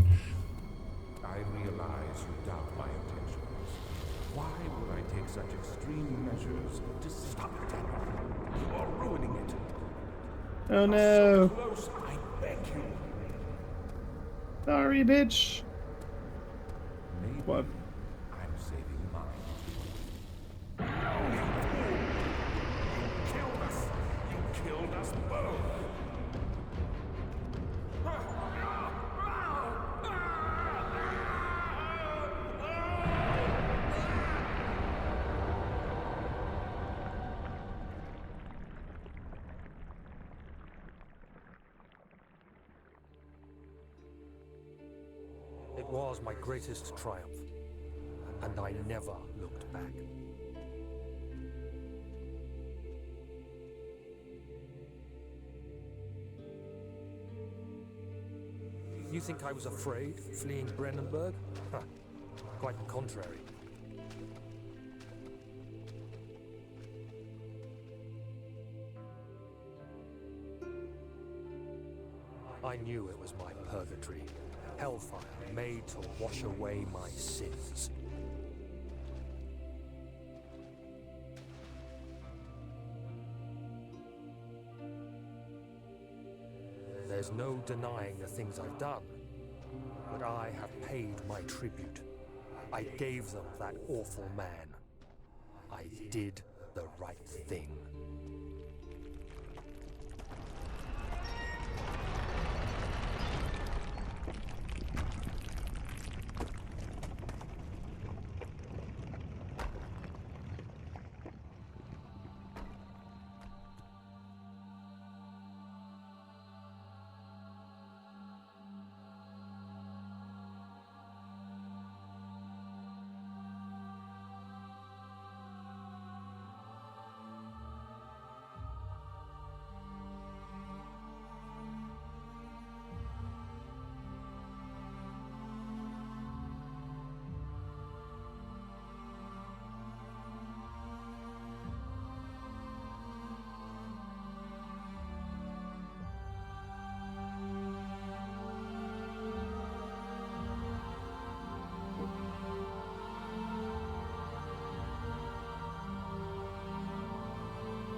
I realize you doubt my intentions. Why would I take such extreme measures to stop it? You are ruining it. Oh So no. close, I beg you. Sorry, bitch. Maybe What? I'm saving mine. No, you fool! You killed us! You killed us both! It was my greatest triumph, and I never looked back. You think I was afraid, fleeing Brennenburg? Huh. Quite the contrary. I knew it was my purgatory, hellfire made to wash away my sins. There's no denying the things I've done, but I have paid my tribute. I gave them that awful man. I did the right thing.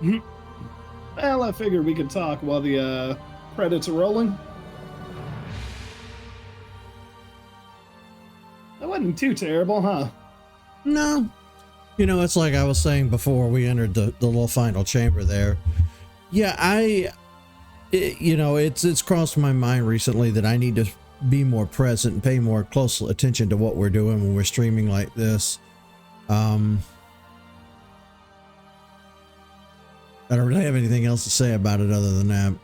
Well, I figured we could talk while the credits are rolling. That wasn't too terrible, huh? No. You know, it's like I was saying before we entered the little final chamber there. Yeah, you know, it's crossed my mind recently that I need to be more present and pay more close attention to what we're doing when we're streaming like this. I don't really have anything else to say about it other than that.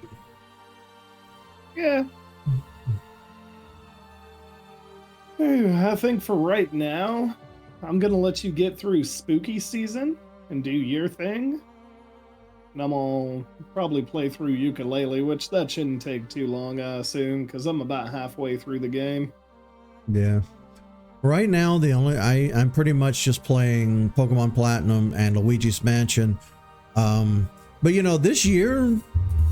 Yeah. I think for right now, I'm gonna let you get through spooky season and do your thing. And I'm gonna probably play through ukulele, which that shouldn't take too long, I assume, because I'm about halfway through the game. Yeah. Right now, I'm pretty much just playing Pokemon Platinum and Luigi's Mansion. But you know, this year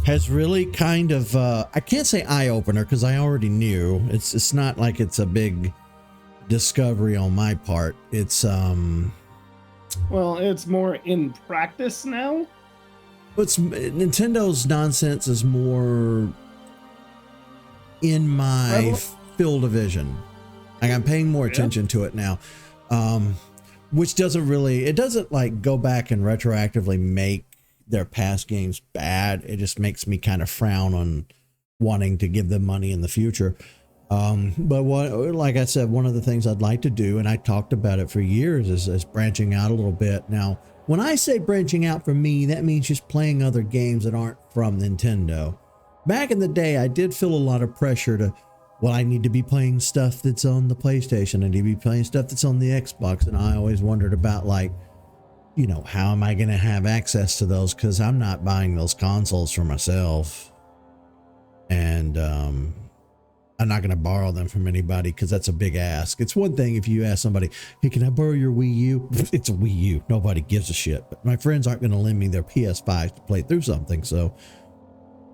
has really kind of, I can't say eye-opener because I already knew. It's not like it's a big discovery on my part. It's, well, it's more in practice now. Nintendo's nonsense is more in my field of vision. Like I'm paying more attention to it now. Which doesn't like go back and retroactively make their past games bad. It just makes me kind of frown on wanting to give them money in the future. But like I said, one of the things I'd like to do, and I talked about it for years, is branching out a little bit. Now, when I say branching out for me, that means just playing other games that aren't from Nintendo. Back in the day, I did feel a lot of pressure to, well, I need to be playing stuff that's on the PlayStation. I need to be playing stuff that's on the Xbox. And I always wondered about, like, you know, how am I going to have access to those? Because I'm not buying those consoles for myself. And I'm not going to borrow them from anybody because that's a big ask. It's one thing if you ask somebody, hey, can I borrow your Wii U? It's a Wii U. Nobody gives a shit. But my friends aren't going to lend me their PS5 to play through something. So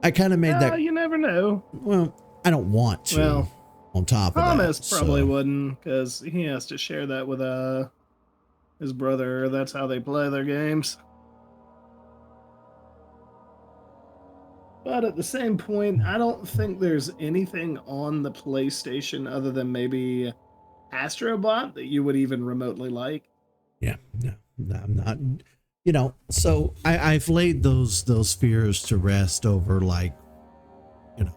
I kind of made that. You never know. Well, I don't want to. Well, on top of that. Thomas probably wouldn't, because he has to share that with his brother. That's how they play their games. But at the same point, I don't think there's anything on the PlayStation other than maybe Astrobot that you would even remotely like. Yeah, no, I'm not. You know, so I've laid those fears to rest over, like, you know,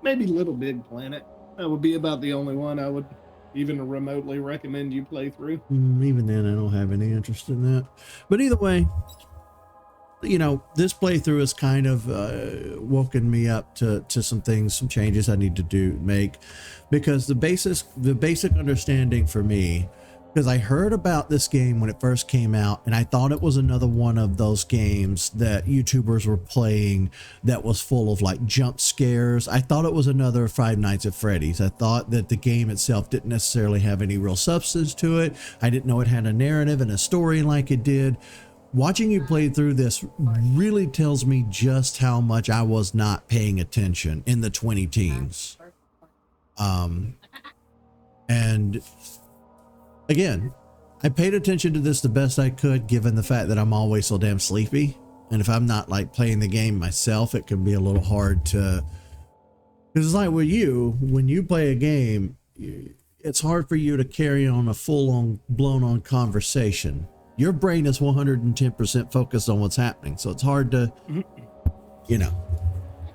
maybe Little Big Planet. That would be about the only one I would even remotely recommend you play through. Even then, I don't have any interest in that. But either way, you know, this playthrough has kind of woken me up to some things, some changes I need to make, because the basic understanding for me, because I heard about this game when it first came out, and I thought it was another one of those games that YouTubers were playing that was full of like jump scares. I thought it was another Five Nights at Freddy's. I thought that the game itself didn't necessarily have any real substance to it. I didn't know it had a narrative and a story like it did. Watching you play through this really tells me just how much I was not paying attention in the 20 teens. And again, I paid attention to this the best I could, given the fact that I'm always so damn sleepy. And if I'm not like playing the game myself, it can be a little hard to, because it's like with you, when you play a game, it's hard for you to carry on a full-on, blown-on conversation. Your brain is 110% focused on what's happening. So it's hard to, you know,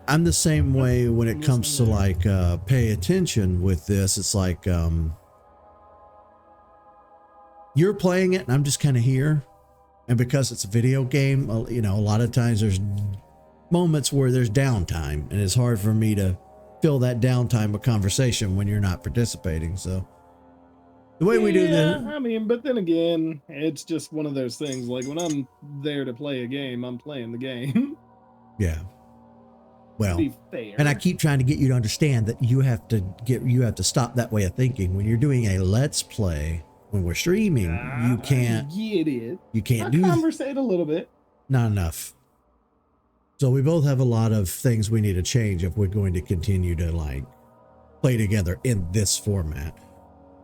I'm the same way when it comes to like pay attention with this. It's like you're playing it and I'm just kind of here. And because it's a video game, you know, a lot of times there's moments where there's downtime, and it's hard for me to fill that downtime with conversation when you're not participating. So the way we do that. I mean, but then again, it's just one of those things. Like when I'm there to play a game, I'm playing the game. Yeah. Well, to be fair. And I keep trying to get you to understand that you have to stop that way of thinking. When you're doing a let's play, when we're streaming, you can't get it. You can't conversate a little bit. Not enough. So we both have a lot of things we need to change if we're going to continue to like play together in this format.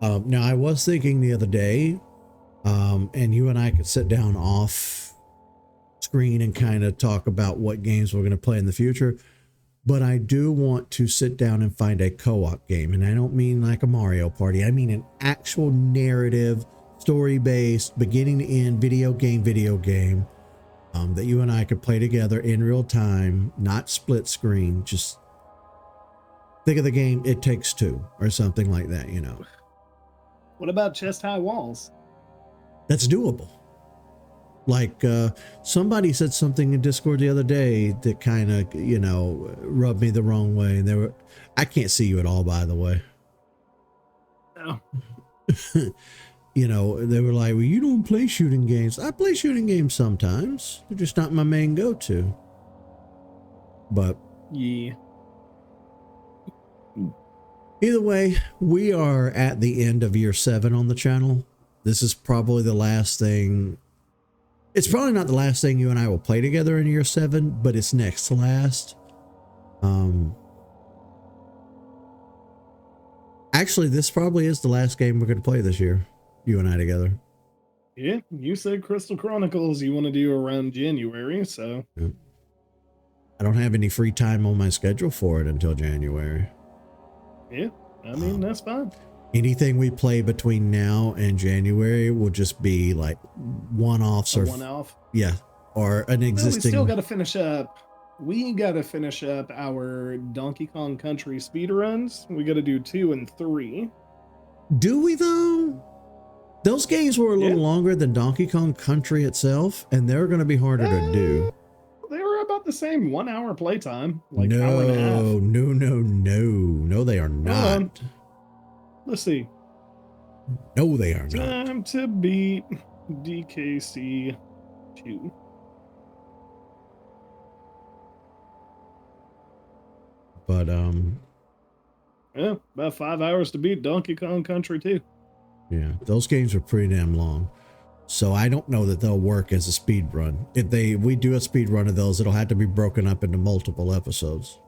Now, I was thinking the other day, and you and I could sit down off screen and kind of talk about what games we're going to play in the future. But I do want to sit down and find a co-op game. And I don't mean like a Mario Party. I mean an actual narrative, story-based, beginning to end video game that you and I could play together in real time, not split screen. Just think of the game It Takes Two or something like that, you know. What about chest high walls? That's doable. Like somebody said something in Discord the other day that kind of, you know, rubbed me the wrong way. And I can't see you at all, by the way. No. You know, they were like, well, you don't play shooting games. I play shooting games sometimes. They're just not my main go-to. But yeah. Either way, we are at the end of year 7 on the channel. This is probably the last thing. It's probably not the last thing you and I will play together in year 7, but it's next to last. Actually, this probably is the last game we're going to play this year, you and I together. Yeah, you said Crystal Chronicles you want to do around January, so. Yeah. I don't have any free time on my schedule for it until January. Yeah, I mean, that's fine. Anything we play between now and January will just be like one-offs or one-off. Yeah, or an existing. We still got to finish up. We got to finish up our Donkey Kong Country speedruns. We got to do 2 and 3. Do we though? Those games were a little longer than Donkey Kong Country itself, and they're going to be harder to do. They were about the same 1 hour playtime, like no, hour and a half. No, they are not. Let's see. No, they are not. Time to beat DKC 2. But yeah, about 5 hours to beat Donkey Kong Country 2. Yeah, those games are pretty damn long. So I don't know that they'll work as a speed run. If we do a speed run of those, it'll have to be broken up into multiple episodes.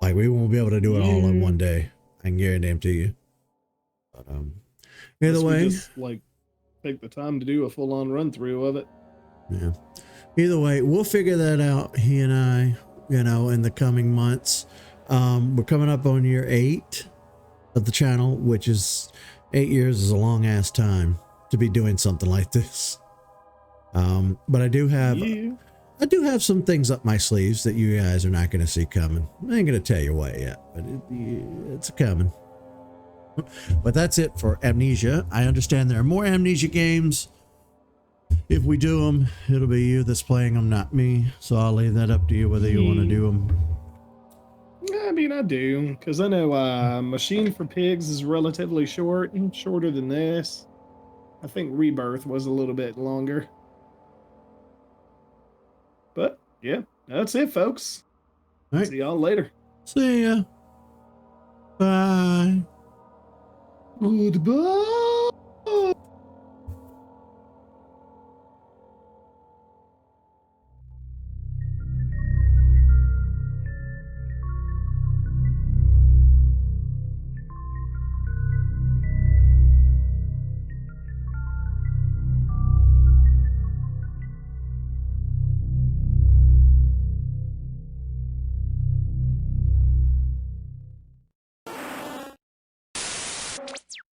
Like we won't be able to do it all in one day. I can guarantee it to you. But either way, we just like take the time to do a full-on run through of it. Yeah. Either way, we'll figure that out. He and I, you know, in the coming months. We're coming up on year 8 of the channel, which is 8 years is a long ass time to be doing something like this. But I do have some things up my sleeves that you guys are not going to see coming. I ain't going to tell you what yet, but it's coming. But that's it for Amnesia. I understand there are more Amnesia games. If we do them, it'll be you that's playing them, not me. So I'll leave that up to you whether you want to do them. I mean, I do, because I know Machine for Pigs is relatively shorter than this. I think Rebirth was a little bit longer. But, yeah, that's it, folks. All right. See y'all later. See ya. Bye. Goodbye.